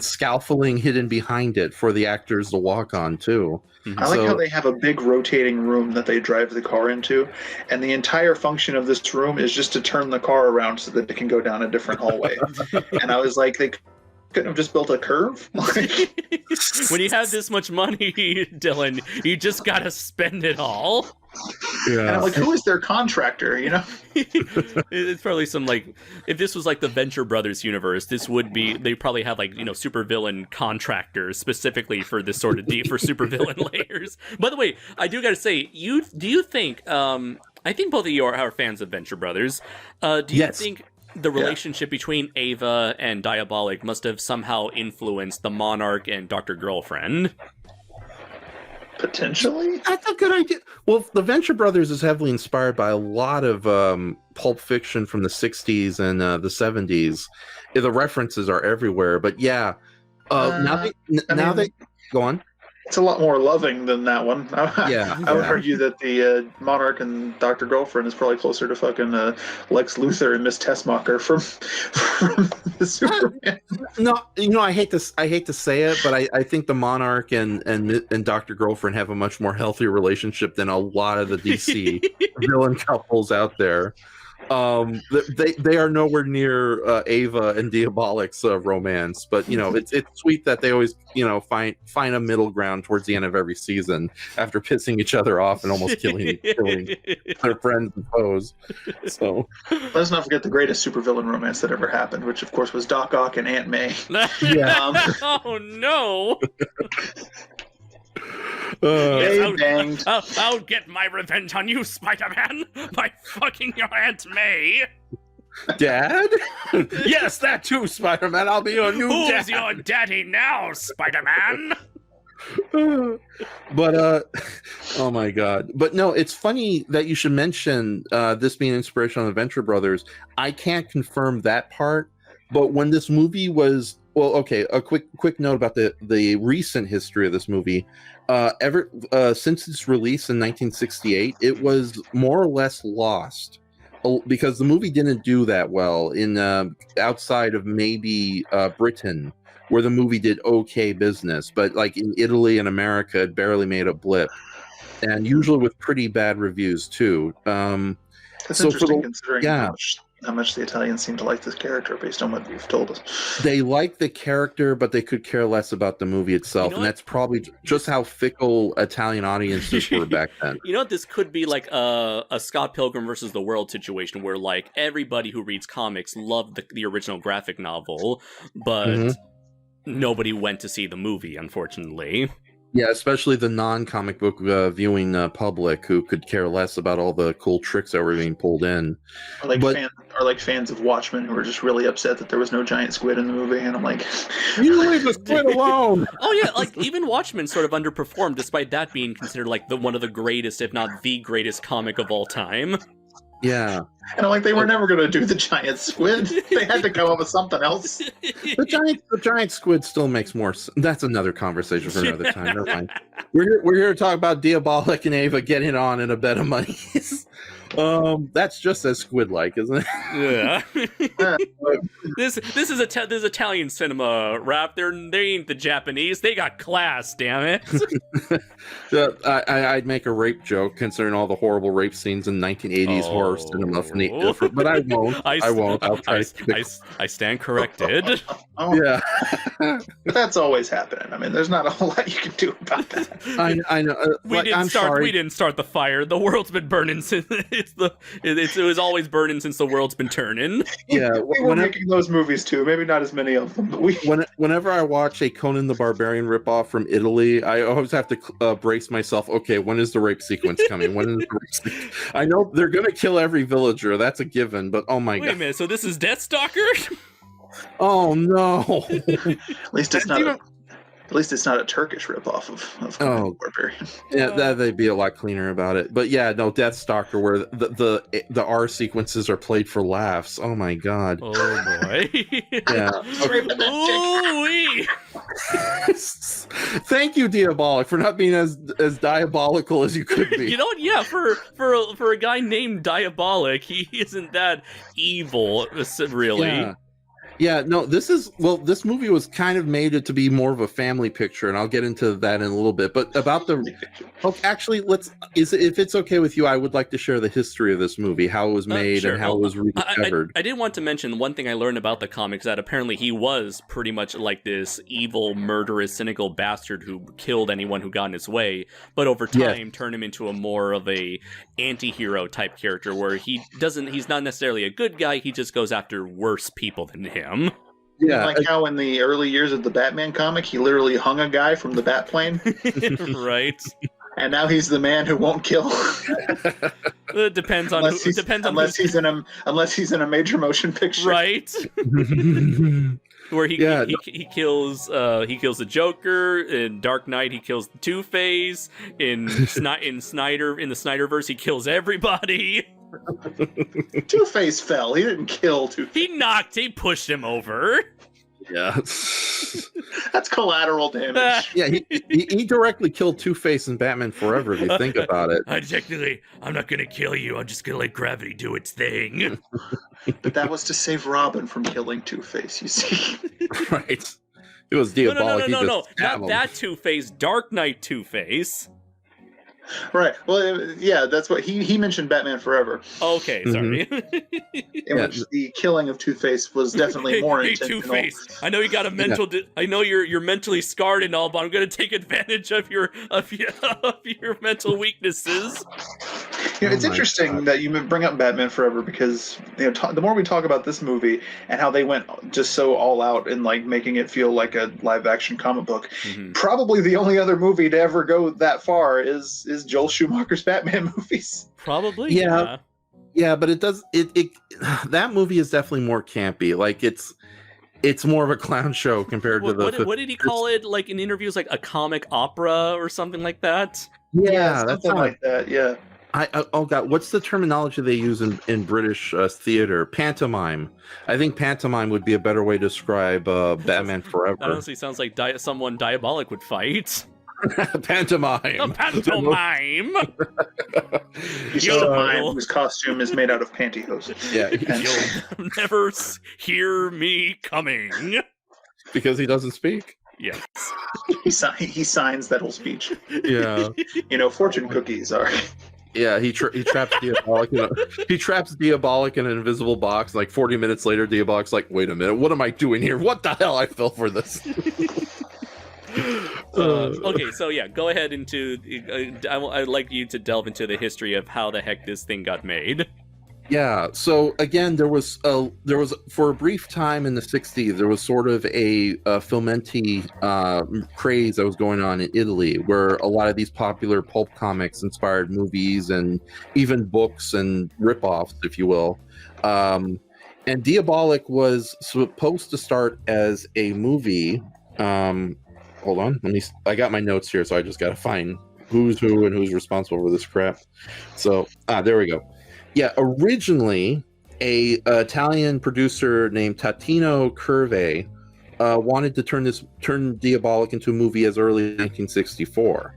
scaffolding hidden behind it for the actors to walk on too. I like how they have a big rotating room that they drive the car into, and the entire function of this room is just to turn the car around so that it can go down a different hallway. And I was like, they couldn't have just built a curve? When you have this much money, Dylan, you just gotta spend it all. And I'm like, who is their contractor? You know, It's probably some like, if this was like the Venture Brothers universe, this would be, they probably have like, supervillain contractors specifically for this sort of for supervillain layers. By the way, I do gotta say, do you think, I think both of you are fans of Venture Brothers. Do you think the relationship between Ava and Diabolik must have somehow influenced the Monarch and Dr. Girlfriend? potentially. That's a good idea. Well, the Venture Brothers is heavily inspired by a lot of Pulp Fiction from the 60s and the 70s. The references are everywhere. But yeah, now they go on. It's a lot more loving than that one. Yeah, I would argue that the Monarch and Dr. Girlfriend is probably closer to fucking Lex Luthor and Miss Tessmacher from the Superman. No, I hate to say it, but I think the Monarch and Dr. Girlfriend have a much more healthy relationship than a lot of the DC villain couples out there. They are nowhere near Ava and Diabolik's romance, but it's sweet that they always find a middle ground towards the end of every season after pissing each other off and almost killing their friends and foes. So let's not forget the greatest supervillain romance that ever happened, which of course was Doc Ock and Aunt May. Oh no. I'll get my revenge on you, Spider-Man, by fucking your Aunt May. Dad? Yes, that too, Spider-Man. I'll be your new dad. Who's your daddy now, Spider-Man? But oh my god. But no, it's funny that you should mention this being inspiration on the Venture Brothers. I can't confirm that part, but when this movie was a quick note about the recent history of this movie. Since its release in 1968, it was more or less lost because the movie didn't do that well in outside of maybe Britain, where the movie did okay business, but like in Italy and America, it barely made a blip, and usually with pretty bad reviews too. That's interesting considering how much the Italians seem to like this character based on what you've told us. They like the character, but they could care less about the movie itself. And that's probably just how fickle Italian audiences were back then. This could be like a Scott Pilgrim versus the World situation where like everybody who reads comics loved the original graphic novel, but nobody went to see the movie, unfortunately. Yeah, especially the non-comic book viewing public who could care less about all the cool tricks that were being pulled in. Or fans of Watchmen who were just really upset that there was no giant squid in the movie, and I'm like, you leave the squid alone. Oh yeah, like even Watchmen sort of underperformed, despite that being considered like one of the greatest, if not the greatest, comic of all time. Yeah. And I'm like, they were never going to do the giant squid. They had to come up with something else. The giant squid still makes more sense. That's another conversation for another time. Never mind. We're here to talk about Diabolik and Ava getting on in a bed of money. That's just as squid-like, isn't it? Yeah. This is Italian cinema rap. They ain't the Japanese. They got class. Damn it. I'd make a rape joke considering all the horrible rape scenes in 1980s horror cinema but I won't. I won't. I stand corrected. Yeah. But that's always happening. I mean, there's not a whole lot you can do about that. I know. We didn't start the fire. The world's been burning since it was always burning since the world's been turning. Yeah, we were making those movies too. Maybe not as many of them, but whenever I watch a Conan the Barbarian ripoff from Italy, I always have to brace myself. Okay, when is the rape sequence coming? I know they're gonna kill every villager. That's a given. But oh my god! Wait a minute. So this is Deathstalker? Oh no! At least it's not a Turkish ripoff of Conan the Barbarian. Yeah, they'd be a lot cleaner about it. But yeah, no, Deathstalker, where the R sequences are played for laughs. Oh my god. Oh boy. Yeah. Ooh-wee. Thank you, Diabolik, for not being as diabolical as you could be. You know what? Yeah, for a guy named Diabolik, he isn't that evil, really. Yeah, no, this movie was kind of made it to be more of a family picture, and I'll get into that in a little bit. But about actually, if it's okay with you, I would like to share the history of this movie, how it was made, sure. and how it was rediscovered. I did want to mention one thing I learned about the comics, that apparently he was pretty much like this evil, murderous, cynical bastard who killed anyone who got in his way, but over time turned him into a more of a anti-hero type character, where he's not necessarily a good guy, he just goes after worse people than him. Yeah, like how in the early years of the Batman comic, he literally hung a guy from the bat plane. Right. And now he's the man who won't kill. It depends on unless he's in a major motion picture, right? Where he kills the Joker. In Dark Knight, he kills Two-Face. In the Snyderverse, he kills everybody. Two-Face fell. He didn't kill Two-Face. He pushed him over. Yeah. That's collateral damage. Yeah, he directly killed Two-Face in Batman Forever, if you think about it. I'm not gonna kill you, I'm just gonna let gravity do its thing. But that was to save Robin from killing Two-Face, you see. Right. It was Diabolik. No. Not that Two-Face, Dark Knight Two-Face. Right. Well, yeah, that's what he mentioned. Batman Forever. Okay, sorry. In which the killing of Two-Face was definitely more intentional. Two-Face, I know you got a mental. I know you're mentally scarred and all, but I'm going to take advantage of your mental weaknesses. It's interesting that you bring up Batman Forever, because the more we talk about this movie and how they went just so all out in like making it feel like a live action comic book, probably the only other movie to ever go that far is Joel Schumacher's Batman movies. Probably, yeah, but it that movie is definitely more campy. Like it's more of a clown show compared to the. What did he call it? Like in interviews, like a comic opera or something like that. Yeah, something like that. Yeah. Oh god, what's the terminology they use in British theater? Pantomime. I think pantomime would be a better way to describe Batman Forever. That honestly sounds like someone Diabolik would fight. Pantomime. A pantomime. He's just a mime whose costume is made out of pantyhose. Yeah, you'll never hear me coming. Because he doesn't speak. Yes. He signs that whole speech. Yeah. Fortune cookies are. Yeah, he traps Diabolik. He traps Diabolik in an invisible box. Like 40 minutes later, Diabolik's like, "Wait a minute, what am I doing here? What the hell? I fell for this." Okay, so yeah, go ahead into. I'd like you to delve into the history of how the heck this thing got made. Yeah, so again, there was for a brief time in the 60s, there was sort of a Filmenti craze that was going on in Italy, where a lot of these popular pulp comics inspired movies and even books and ripoffs, if you will. And Diabolik was supposed to start as a movie. Hold on, I got my notes here, so I just got to find who's who and who's responsible for this crap. So, there we go. Yeah, originally, a Italian producer named Tatino Curve wanted to turn Diabolik into a movie as early as 1964.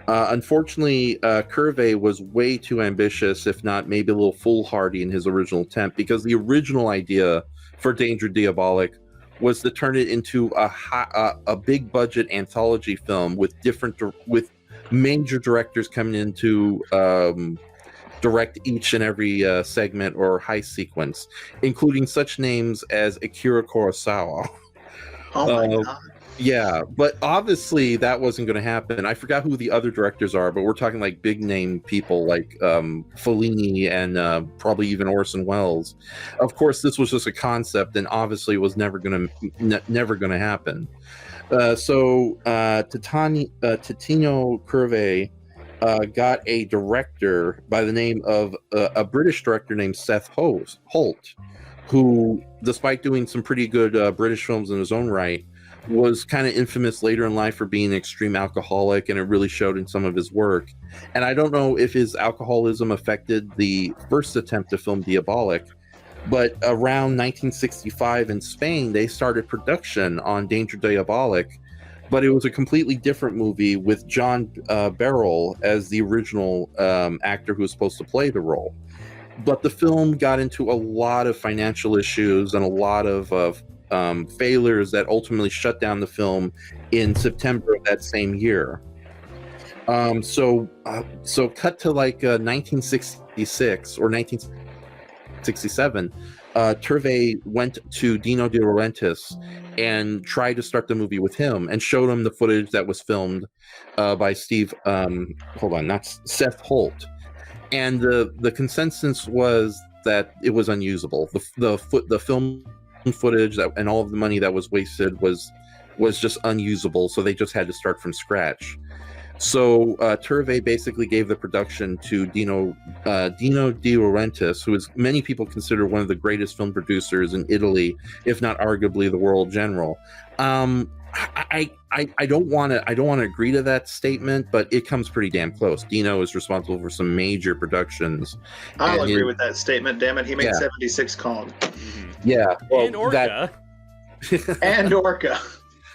Unfortunately, Curve was way too ambitious, if not maybe a little foolhardy in his original attempt, because the original idea for Danger Diabolik was to turn it into a big budget anthology film with major directors coming in to direct each and every segment or heist sequence, including such names as Akira Kurosawa. Oh my god. Yeah, but obviously that wasn't going to happen. I forgot who the other directors are, but we're talking like big name people like Fellini and probably even Orson Welles. Of course, this was just a concept, and obviously it was never going to happen. So Tatino Curve got a director by the name of a British director named Seth Holt, who, despite doing some pretty good British films in his own right, was kind of infamous later in life for being an extreme alcoholic, and it really showed in some of his work. And I don't know if his alcoholism affected the first attempt to film Diabolik, but around 1965 in Spain, they started production on Danger Diabolik, but it was a completely different movie with John Barrell as the original actor who was supposed to play the role. But the film got into a lot of financial issues and a lot of failures that ultimately shut down the film in September of that same year. So cut to like 1966 or 1967. Turvey went to Dino De Laurentiis and tried to start the movie with him and showed him the footage that was filmed by Seth Holt. And the consensus was that it was unusable. The film footage and all of the money that was wasted was just unusable. So they just had to start from scratch. So Turvey basically gave the production to Dino De Laurentiis, who is many people consider one of the greatest film producers in Italy, if not arguably the world general. I don't want to agree to that statement, but it comes pretty damn close. Dino is responsible for some major productions. I'll agree with that statement. Damn it, he made 76 Kong. Yeah, well, and Orca. And Orca.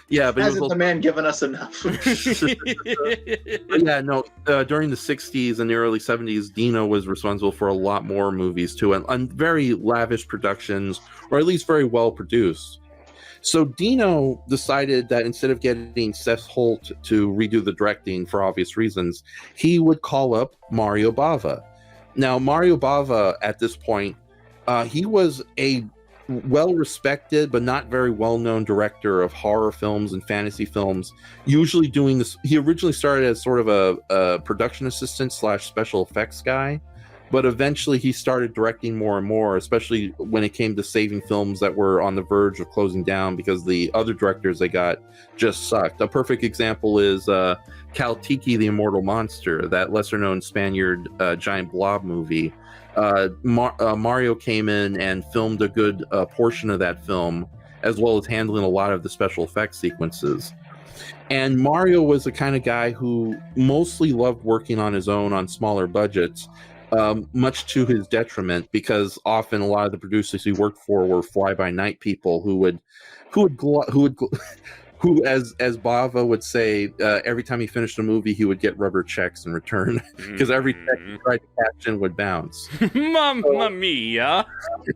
Yeah, but hasn't the man given us enough? Yeah, no. During the '60s and the early '70s, Dino was responsible for a lot more movies too, and very lavish productions, or at least very well produced. So Dino decided that instead of getting Seth Holt to redo the directing for obvious reasons, he would call up Mario Bava. Now, Mario Bava at this point, he was a well-respected but not very well-known director of horror films and fantasy films, usually doing this. He originally started as sort of a production assistant / special effects guy, but eventually he started directing more and more, especially when it came to saving films that were on the verge of closing down because the other directors they got just sucked. A perfect example is Kaltiki the Immortal Monster, that lesser-known Spaniard giant blob movie. Mario came in and filmed a good portion of that film, as well as handling a lot of the special effects sequences. And Mario was the kind of guy who mostly loved working on his own on smaller budgets, much to his detriment, because often a lot of the producers he worked for were fly-by-night people who as Bava would say, every time he finished a movie, he would get rubber checks in return because every check he tried to cash in would bounce. Mamma mia!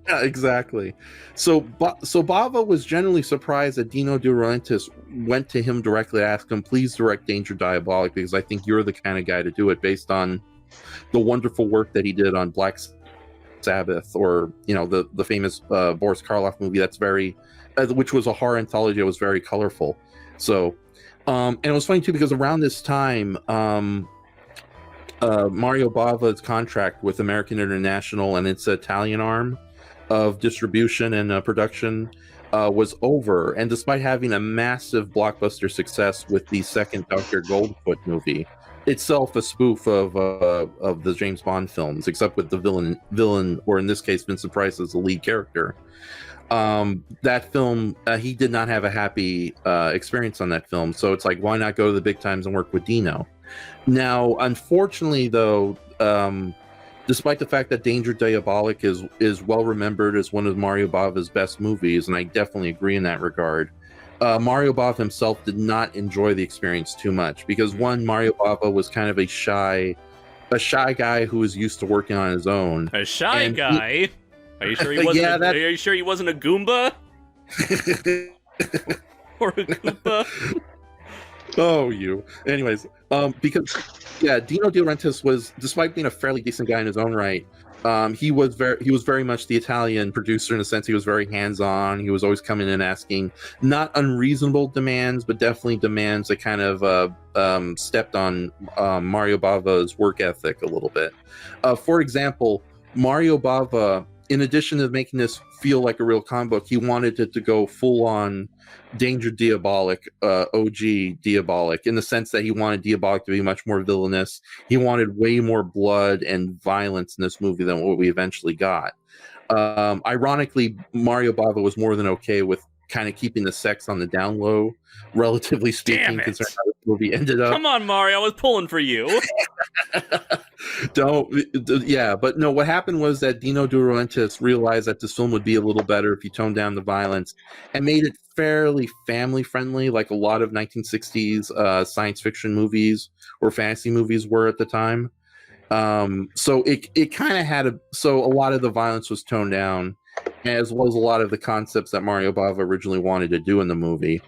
Yeah, exactly. So Bava was generally surprised that Dino De Laurentiis went to him directly to ask him, "Please direct Danger Diabolik because I think you're the kind of guy to do it based on the wonderful work that he did on Black Sabbath, or the famous Boris Karloff movie that's very." Which was a horror anthology that was very colorful. So, and it was funny too because around this time, Mario Bava's contract with American International and its Italian arm of distribution and production was over. And despite having a massive blockbuster success with the second Dr. Goldfoot movie, itself a spoof of the James Bond films, except with the villain, or in this case, Vincent Price as the lead character. That film, he did not have a happy experience on that film, so it's like, why not go to the big times and work with Dino? Now, unfortunately, though, despite the fact that Danger Diabolik is well remembered as one of Mario Bava's best movies, and I definitely agree in that regard, Mario Bava himself did not enjoy the experience too much because one, Mario Bava was kind of a shy guy who was used to working on his own. A shy guy. Are you sure he wasn't? Are you sure he wasn't a Goomba? Or a Goomba? Oh, you. Anyways, because Dino De Laurentiis was, despite being a fairly decent guy in his own right, he was very much the Italian producer in the sense he was very hands-on. He was always coming in asking not unreasonable demands, but definitely demands that kind of stepped on Mario Bava's work ethic a little bit. For example, Mario Bava, in addition to making this feel like a real comic book, he wanted it to go full-on Danger Diabolik, OG Diabolik, in the sense that he wanted Diabolik to be much more villainous. He wanted way more blood and violence in this movie than what we eventually got. Ironically, Mario Bava was more than okay with kind of keeping the sex on the down low, relatively speaking, considering how this movie ended up. Come on, Mario, I was pulling for you. But no, what happened was that Dino De Laurentiis realized that this film would be a little better if you toned down the violence and made it fairly family friendly, like a lot of 1960s science fiction movies or fantasy movies were at the time. So it kind of had a lot of the violence was toned down, as well as a lot of the concepts that Mario Bava originally wanted to do in the movie.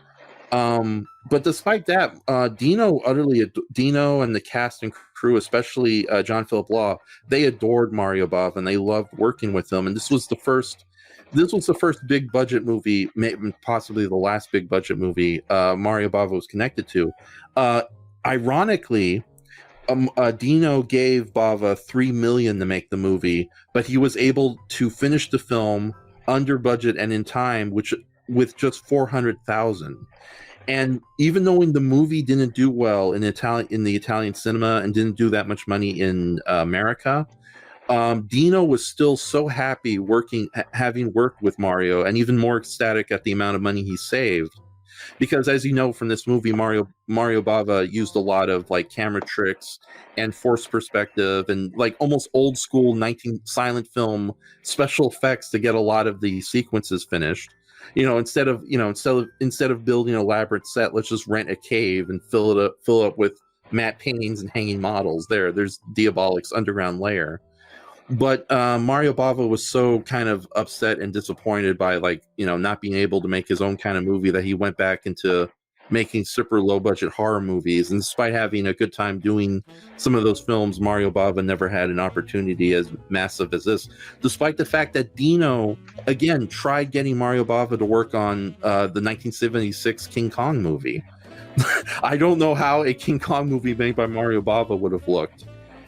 But despite that, Dino and the cast and crew, especially John Phillip Law, they adored Mario Bava and they loved working with him. And this was the first big budget movie, maybe possibly the last big budget movie Mario Bava was connected to. Ironically, Dino gave Bava $3 million to make the movie, but he was able to finish the film under budget and in time, with just $400,000. And even though the movie didn't do well in the Italian cinema and didn't do that much money in America, Dino was still so happy having worked with Mario, and even more ecstatic at the amount of money he saved. Because as you know from this movie, Mario Bava used a lot of like camera tricks and forced perspective and like almost old school 19 silent film special effects to get a lot of the sequences finished. Instead of building an elaborate set, let's just rent a cave and fill it up with matte paintings and hanging models. There's Diabolik's underground lair. But Mario Bava was so kind of upset and disappointed by not being able to make his own kind of movie that he went back into making super low budget horror movies. And despite having a good time doing some of those films, Mario Bava never had an opportunity as massive as this, despite the fact that Dino again tried getting Mario Bava to work on the 1976 King Kong movie. I don't know how a King Kong movie made by Mario Bava would have looked.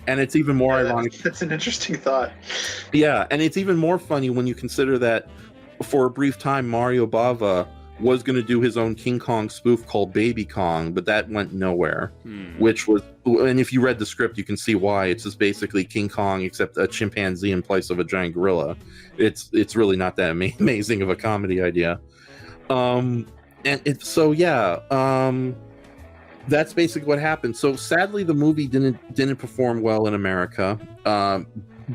And it's even more ironic. That's an interesting thought. Yeah, and it's even more funny when you consider that for a brief time, Mario Bava was going to do his own King Kong spoof called Baby Kong, but that went nowhere. And if you read the script, you can see why. It's just basically King Kong except a chimpanzee in place of a giant gorilla. It's really not that amazing of a comedy idea. That's basically what happened. So sadly, the movie didn't perform well in America.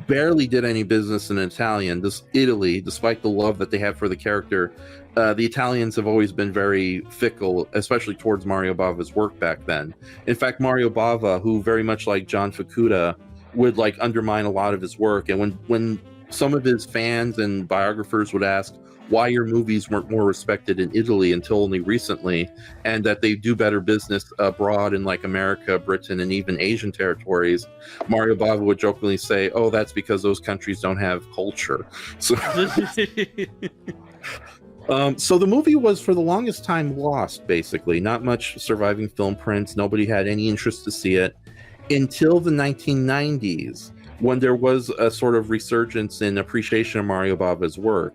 Barely did any business in Italy, despite the love that they have for the character. The Italians have always been very fickle, especially towards Mario Bava's work back then. In fact, Mario Bava, who very much like John Fukuda, would undermine a lot of his work. And when some of his fans and biographers would ask why your movies weren't more respected in Italy until only recently, and that they do better business abroad in America, Britain, and even Asian territories, Mario Bava would jokingly say, "Oh, that's because those countries don't have culture." So, so the movie was for the longest time lost, basically. Not much surviving film prints. Nobody had any interest to see it until the 1990s, when there was a sort of resurgence in appreciation of Mario Bava's work.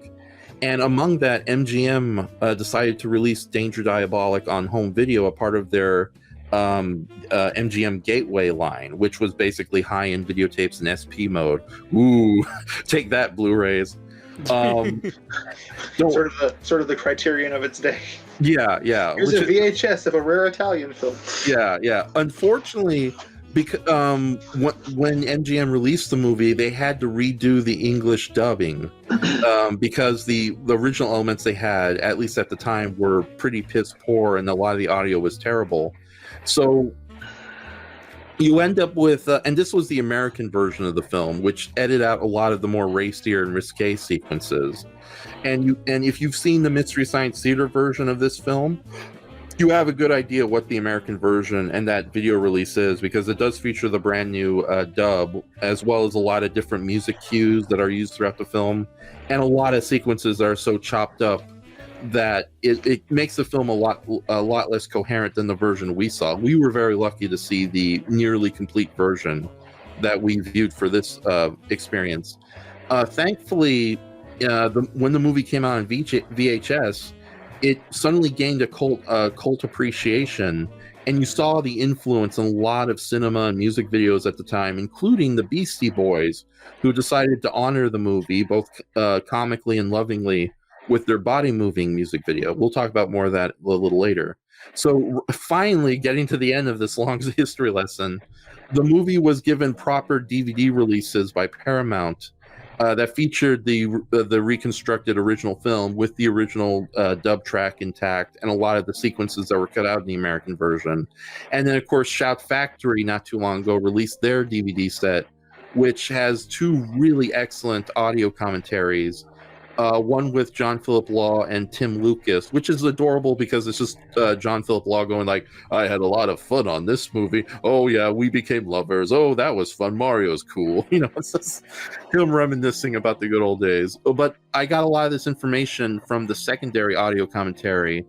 And among that, MGM decided to release Danger Diabolik on home video, a part of their MGM Gateway line, which was basically high-end videotapes in SP mode. Ooh, take that, Blu-rays. Sort of the criterion of its day. Yeah. Here's a VHS of a rare Italian film. Yeah. Unfortunately, because when MGM released the movie, they had to redo the English dubbing because the original elements they had, at least at the time, were pretty piss poor, and a lot of the audio was terrible. So you end up with, and this was the American version of the film, which edited out a lot of the more racier and risque sequences. And if you've seen the Mystery Science Theater version of this film, you have a good idea what the American version and that video release is, because it does feature the brand new dub, as well as a lot of different music cues that are used throughout the film, and a lot of sequences that are so chopped up that it makes the film a lot less coherent than the version we saw. We were very lucky to see the nearly complete version that we viewed for this experience. Thankfully, when the movie came out on VHS, it suddenly gained a cult appreciation, and you saw the influence in a lot of cinema and music videos at the time, including the Beastie Boys, who decided to honor the movie both comically and lovingly with their body-moving music video. We'll talk about more of that a little later. So finally, getting to the end of this long history lesson, the movie was given proper DVD releases by Paramount that featured the reconstructed original film with the original dub track intact and a lot of the sequences that were cut out in the American version. And then, of course, Shout Factory not too long ago released their DVD set, which has two really excellent audio commentaries one with John Phillip Law and Tim Lucas, which is adorable because it's just John Phillip Law going like, I had a lot of fun on this movie. Oh yeah, we became lovers. Oh, that was fun. Mario's cool. It's just him reminiscing about the good old days. But I got a lot of this information from the secondary audio commentary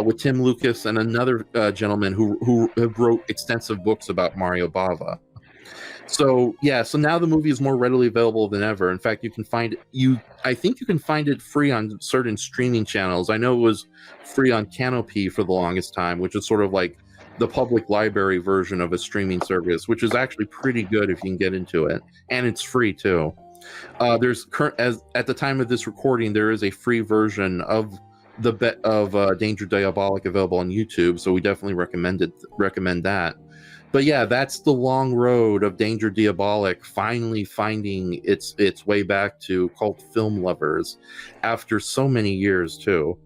with Tim Lucas and another gentleman who wrote extensive books about Mario Bava. So now the movie is more readily available than ever. In fact, you can find it. I think you can find it free on certain streaming channels. I know it was free on Canopy for the longest time, which is sort of like the public library version of a streaming service, which is actually pretty good if you can get into it, and it's free too. At the time of this recording, there is a free version of Danger Diabolik available on YouTube, so we definitely recommend that. But yeah, that's the long road of Danger Diabolik finally finding its way back to cult film lovers after so many years too.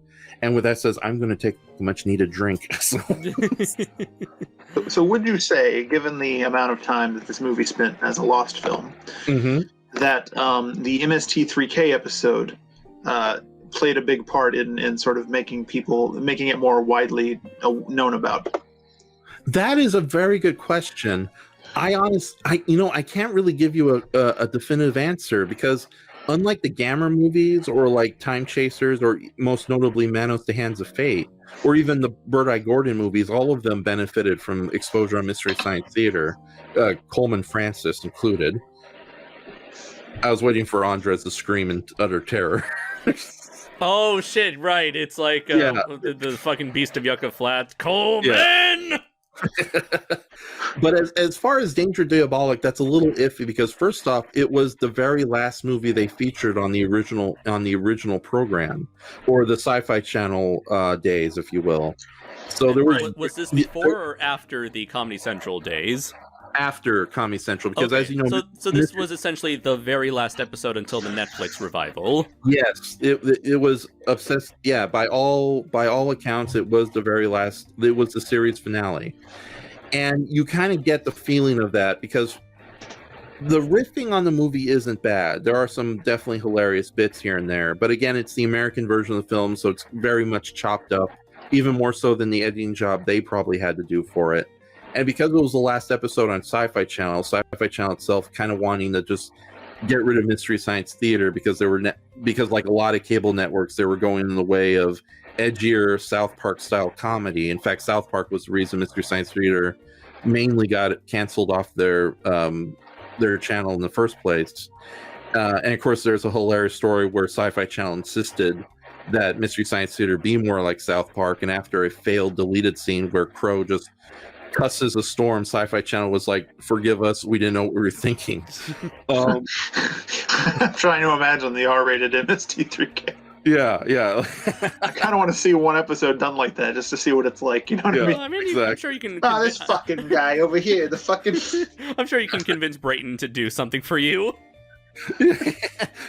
And with that says, I'm going to take a much needed drink. So would you say, given the amount of time that this movie spent as a lost film, that the MST3K episode played a big part in sort of making it more widely known about? That is a very good question. I can't really give you a definitive answer because unlike the Gamma movies or like Time Chasers or most notably Manos the Hands of Fate or even the Bird-Eye Gordon movies, all of them benefited from exposure on Mystery Science Theater, Coleman Francis included. I was waiting for Andres to scream in utter terror. Oh shit, right. It's like the fucking Beast of Yucca Flats. Coleman! Yeah. But as far as Danger Diabolik, that's a little iffy because first off, it was the very last movie they featured on the original program, or the Sci-Fi Channel days, if you will. So there was this before or after the Comedy Central days? After Comedy Central, because as you know, so this was essentially the very last episode until the Netflix revival. Yes, it was obsessed. Yeah, by all accounts, it was the very last. It was the series finale, and you kind of get the feeling of that because the riffing on the movie isn't bad. There are some definitely hilarious bits here and there, but again, it's the American version of the film, so it's very much chopped up, even more so than the editing job they probably had to do for it. And because it was the last episode on Sci-Fi Channel itself kind of wanting to just get rid of Mystery Science Theater because because like a lot of cable networks, they were going in the way of edgier South Park style comedy. In fact, South Park was the reason Mystery Science Theater mainly got canceled off their channel in the first place. And of course, there's a hilarious story where Sci-Fi Channel insisted that Mystery Science Theater be more like South Park, and after a failed deleted scene where Crow just cusses a storm, Sci-Fi Channel was like, forgive us, we didn't know what we were thinking. I'm trying to imagine the R-rated MST3K. Yeah. I kind of want to see one episode done like that just to see what it's like, you know what I mean? Well, I mean, exactly. I'm sure you can... Oh, this fucking guy over here, the fucking... I'm sure you can convince Brayton to do something for you.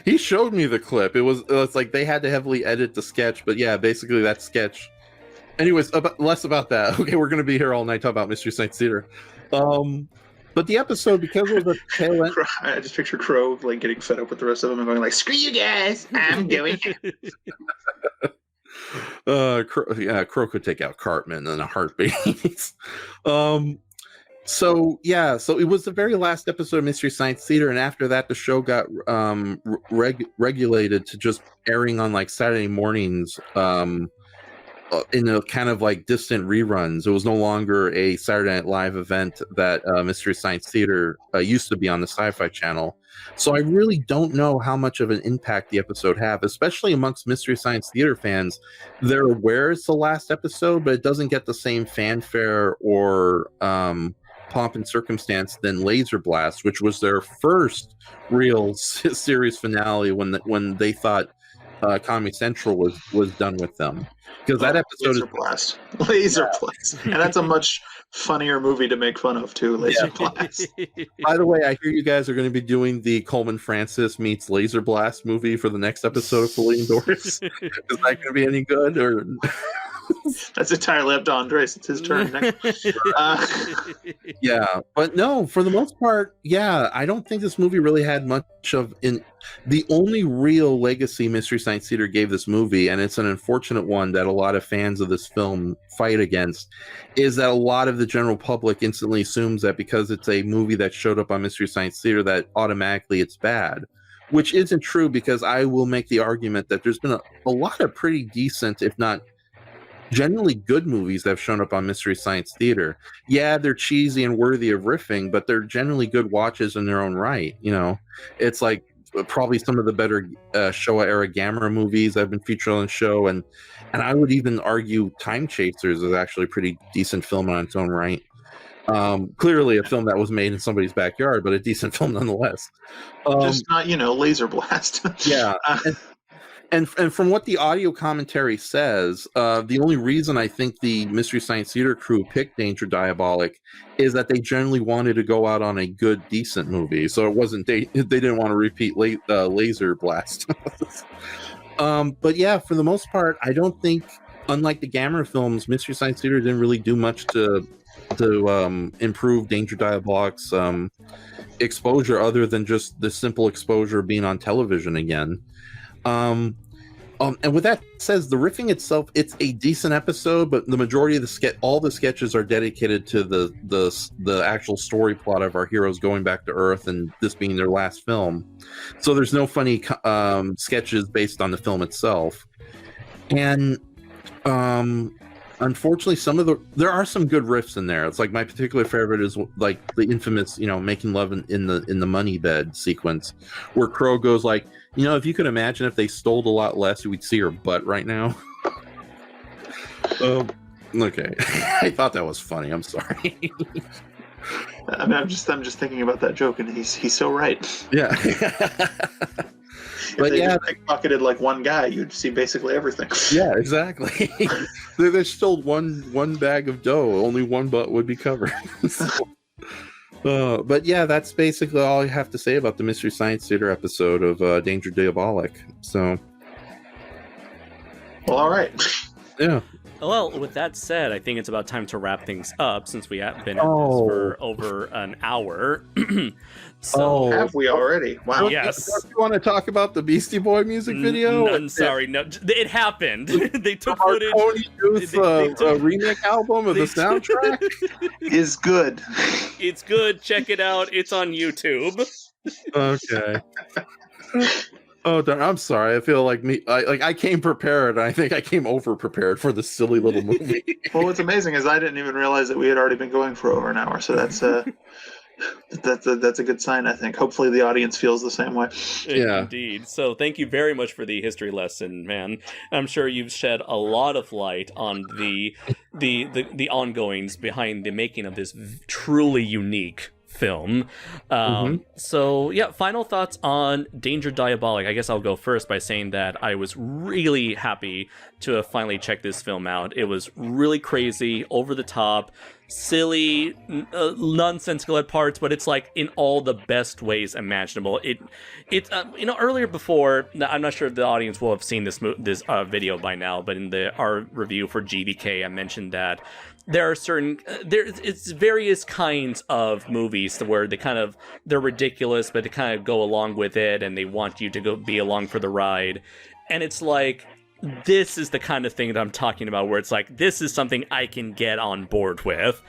He showed me the clip. It was like they had to heavily edit the sketch, but yeah, basically that sketch. Anyways, less about that. Okay, we're going to be here all night talking about Mystery Science Theater. But the episode, because of the tail end... I just picture Crow like getting fed up with the rest of them and going like, screw you guys, I'm doing it. Crow could take out Cartman in a heartbeat. So it was the very last episode of Mystery Science Theater, and after that, the show got regulated to just airing on like Saturday mornings in a kind of like distant reruns. It was no longer a Saturday Night Live event that Mystery Science Theater used to be on the Sci-Fi Channel. So I really don't know how much of an impact the episode had, especially amongst Mystery Science Theater fans. They're aware it's the last episode, but it doesn't get the same fanfare or pomp and circumstance than Laser Blast, which was their first real series finale when they thought Comedy Central was done with them. because that episode Laser Blast. Laser Blast. And that's a much funnier movie to make fun of, too, Laser Blast. By the way, I hear you guys are going to be doing the Coleman Francis meets Laser Blast movie for the next episode of Fully Endorsed. Is that going to be any good? Or That's entirely up to Andres. It's his turn next. Yeah, but no, for the most part, yeah, I don't think this movie really had much of in. The only real legacy Mystery Science Theater gave this movie, and it's an unfortunate one that a lot of fans of this film fight against, is that a lot of the general public instantly assumes that because it's a movie that showed up on Mystery Science Theater that automatically it's bad, which isn't true, because I will make the argument that there's been a lot of pretty decent, if not generally good movies that have shown up on Mystery Science Theater. Yeah, they're cheesy and worthy of riffing, but they're generally good watches in their own right. You know, it's like probably some of the better Showa era Gamera movies that have been featured on the show, and I would even argue Time Chasers is actually a pretty decent film on its own right. Clearly a film that was made in somebody's backyard, but a decent film nonetheless. Just not, Laser Blast. Yeah. And from what the audio commentary says, the only reason I think the Mystery Science Theater crew picked Danger Diabolik is that they generally wanted to go out on a good, decent movie. So it wasn't they didn't want to repeat Laser Blast. But yeah, for the most part, I don't think, unlike the Gamera films, Mystery Science Theater didn't really do much to improve Danger Diabolik's exposure, other than just the simple exposure of being on television again. And with that says, the riffing itself, it's a decent episode, but the majority of all the sketches are dedicated to the actual story plot of our heroes going back to Earth, and this being their last film. So there's no funny sketches based on the film itself. And unfortunately, there are some good riffs in there. It's like my particular favorite is like the infamous, making love in the money bed sequence, where Crow goes like, if you could imagine if they stole a lot less, we'd see her butt right now. Okay. I thought that was funny. I'm sorry. I mean, I'm just thinking about that joke, and he's so right. Yeah. If they just pickpocketed like one guy, you'd see basically everything. Yeah, exactly. They stole one bag of dough. Only one butt would be covered. But yeah, that's basically all I have to say about the Mystery Science Theater episode of Danger Diabolik. So, well, all right. Yeah. Well, with that said, I think it's about time to wrap things up, since we have been at this for over an hour. So have we already? Wow. Yes. Do you want to talk about the Beastie Boy music video? No, it happened. They took our footage. Tony Youth remake album of the soundtrack is good. It's good. Check it out. It's on YouTube. Okay. Oh, I'm sorry. I feel like I came prepared. And I think I came over prepared for this silly little movie. Well, what's amazing is I didn't even realize that we had already been going for over an hour. So that's a good sign, I think. Hopefully the audience feels the same way. Yeah, indeed. So thank you very much for the history lesson, man. I'm sure you've shed a lot of light on the ongoings behind the making of this truly unique film. So yeah, final thoughts on Danger Diabolik. I guess I'll go first by saying that I was really happy to have finally checked this film out. It was really crazy, over the top, silly, nonsensical at parts, but it's like in all the best ways imaginable. It's earlier before, I'm not sure if the audience will have seen this video by now, but in our review for GBK, I mentioned that there are it's various kinds of movies where they're ridiculous, but they kind of go along with it, and they want you to go be along for the ride. And it's like, this is the kind of thing that I'm talking about, where it's like, this is something I can get on board with.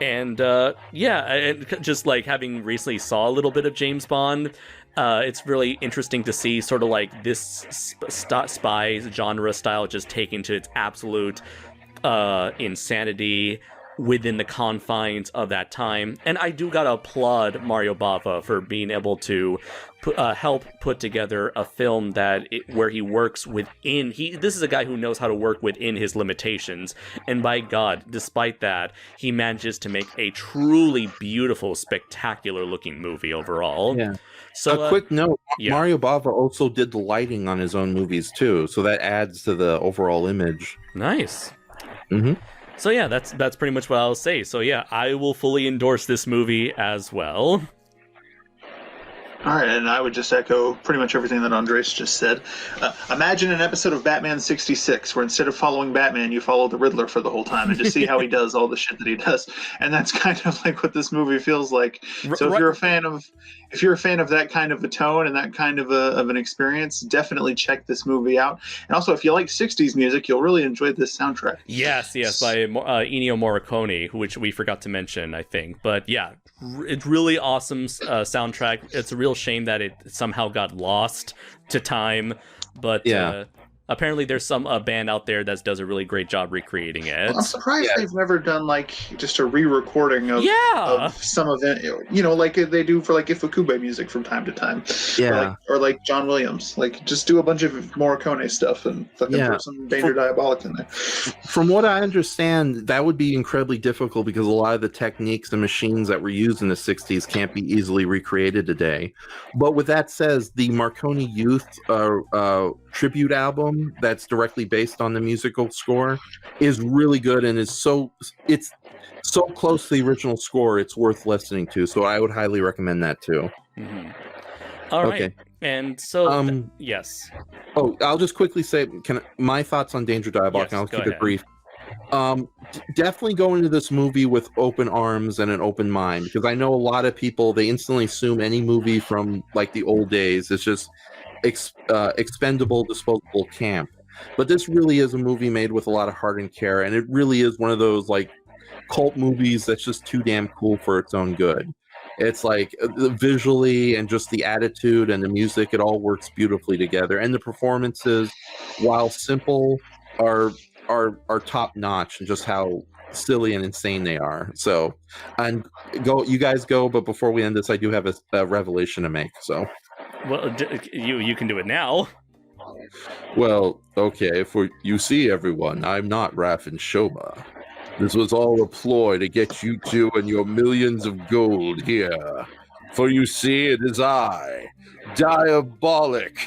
And and just like having recently saw a little bit of James Bond, it's really interesting to see sort of like this spy genre style just taken to its absolute insanity. within the confines of that time. And I do gotta applaud Mario Bava for being able to help put together a film where he works within. This is a guy who knows how to work within his limitations, and by God, despite that, he manages to make a truly beautiful, spectacular-looking movie overall. Yeah. So, a quick note: yeah. Mario Bava also did the lighting on his own movies too, so that adds to the overall image. Nice. Mm-hmm. So yeah, that's pretty much what I'll say. So yeah, I will fully endorse this movie as well. All right, and I would just echo pretty much everything that Andres just said. Imagine an episode of Batman 66 where instead of following Batman, you follow the Riddler for the whole time and just see how he does all the shit that he does. And that's kind of like what this movie feels like. So if you're a fan of that kind of a tone and that kind of an experience, definitely check this movie out. And also, if you like 60s music, you'll really enjoy this soundtrack. Yes, by Ennio Morricone, which we forgot to mention, I think. But yeah, it's really awesome soundtrack. It's a real shame that it somehow got lost to time, but yeah. Apparently there's some band out there that does a really great job recreating it. Well, I'm surprised they've never done like just a re-recording of some of it, like they do for like Ifukube music from time to time. Yeah. Or like John Williams. Like just do a bunch of Morricone stuff and fucking put some Danger Diabolik in there. From what I understand, that would be incredibly difficult because a lot of the techniques and machines that were used in the 60s can't be easily recreated today. But with that said, the Marconi Youth tribute album that's directly based on the musical score is really good, and it's so close to the original score, it's worth listening to. So I would highly recommend that too. Mm-hmm. All right. Okay. And so yes. Oh, I'll just quickly say my thoughts on Danger Diabolik, and I'll keep it brief. Definitely go into this movie with open arms and an open mind, because I know a lot of people, they instantly assume any movie from like the old days is just expendable, disposable camp. But this really is a movie made with a lot of heart and care, and it really is one of those like cult movies that's just too damn cool for its own good. It's like visually and just the attitude and the music, it all works beautifully together, and the performances, while simple, are top notch, and just how silly and insane they are. So, and you guys go. But before we end this, I do have a revelation to make. So, well, you can do it now. Well, okay. You see, everyone, I'm not Enshohma. This was all a ploy to get you two and your millions of gold here. For you see, it is I, Diabolik.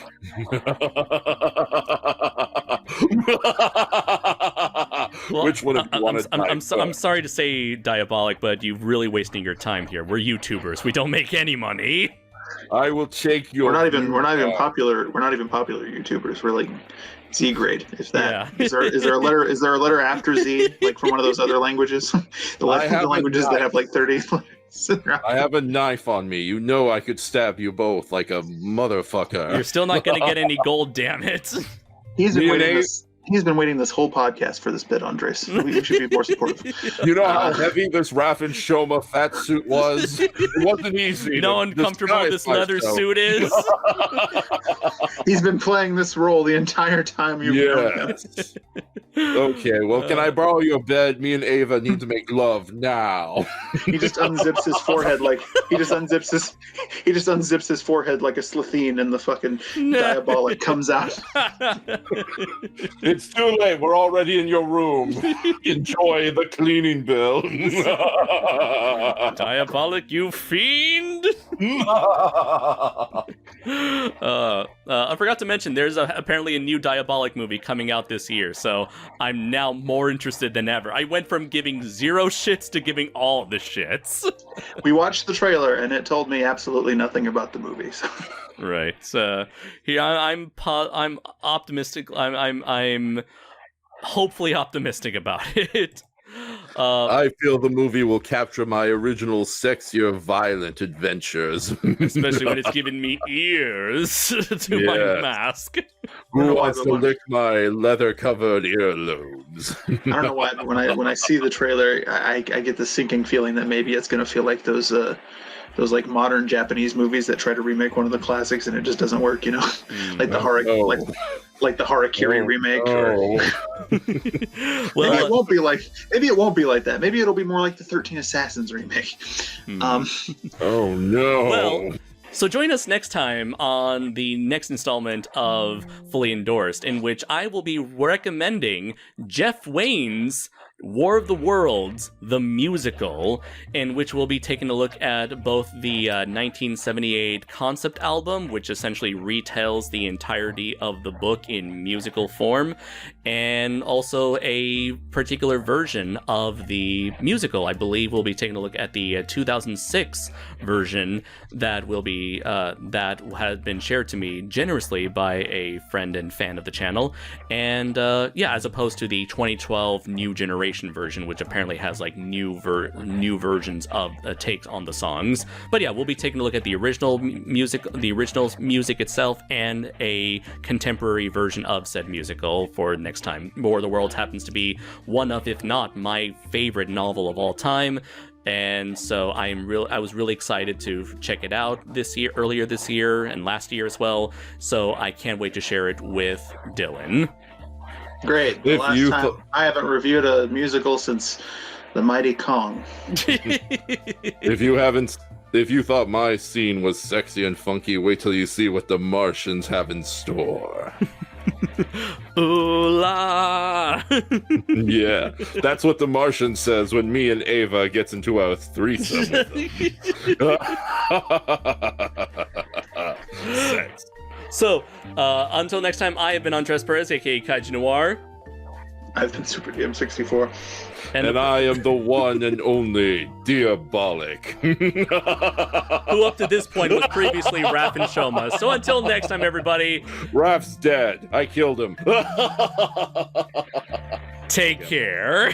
Well, which one of you want to I'm sorry to say, Diabolik, but you're really wasting your time here. We're YouTubers. We don't make any money. I will take your. We're not even popular. We're not even popular YouTubers. We're like Z grade, if that. Yeah. Is there a letter after Z, like from one of those other languages? the languages that have like 30. I have a knife on me. You know I could stab you both like a motherfucker. You're still not gonna get any gold, damn it. He's been waiting this whole podcast for this bit, Andres. We should be more supportive. You know how heavy this Enshohma fat suit was? It wasn't easy. You know how uncomfortable this leather suit is? He's been playing this role the entire time you've known him. Okay, well, can I borrow your bed? Me and Ava need to make love now. He just unzips his forehead like he just unzips his forehead like a Slitheen, and the fucking Diabolik comes out. It's too late. We're already in your room. Enjoy the cleaning bill. Diabolik, you fiend! I forgot to mention, there's apparently a new Diabolik movie coming out this year, so I'm now more interested than ever. I went from giving 0 shits to giving all the shits. We watched the trailer, and it told me absolutely nothing about the movie. So. Right. I'm optimistic. I'm hopefully optimistic about it. I feel the movie will capture my original sexier, violent adventures. Especially when it's giving me ears to my mask. Who wants to lick my leather-covered earlobes? I don't know why, but when I see the trailer, I get the sinking feeling that maybe it's going to feel like those like modern Japanese movies that try to remake one of the classics and it just doesn't work, like the horror, like the Harakiri remake. Or... Well, maybe it won't be like. Maybe it won't be like that. Maybe it'll be more like the 13 Assassins remake. Oh no. Well. So join us next time on the next installment of Fully Endorsed, in which I will be recommending Jeff Wayne's War of the Worlds, the musical, in which we'll be taking a look at both the 1978 concept album, which essentially retells the entirety of the book in musical form, and also a particular version of the musical. I believe we'll be taking a look at the 2006 version that will be that has been shared to me generously by a friend and fan of the channel, and as opposed to the 2012 new generation version, which apparently has like new versions of takes on the songs. But yeah, we'll be taking a look at the original music itself, and a contemporary version of said musical for next time. War of the Worlds happens to be one of, if not my favorite novel of all time. And so I was really excited to check it out earlier this year, and last year as well. So I can't wait to share it with Dylan. Great. The last time I haven't reviewed a musical since The Mighty Kong. If you thought my scene was sexy and funky, wait till you see what the Martians have in store. Ooh la! Yeah, that's what the Martian says when me and Ava gets into a threesome with them. Sex. So, until next time, I have been Andres Perez, aka Kaiji Noir. I've been Super DM64. And I am the one and only Diabolik. Who up to this point was previously Raph Enshohma. So until next time, everybody. Raph's dead. I killed him. Take care.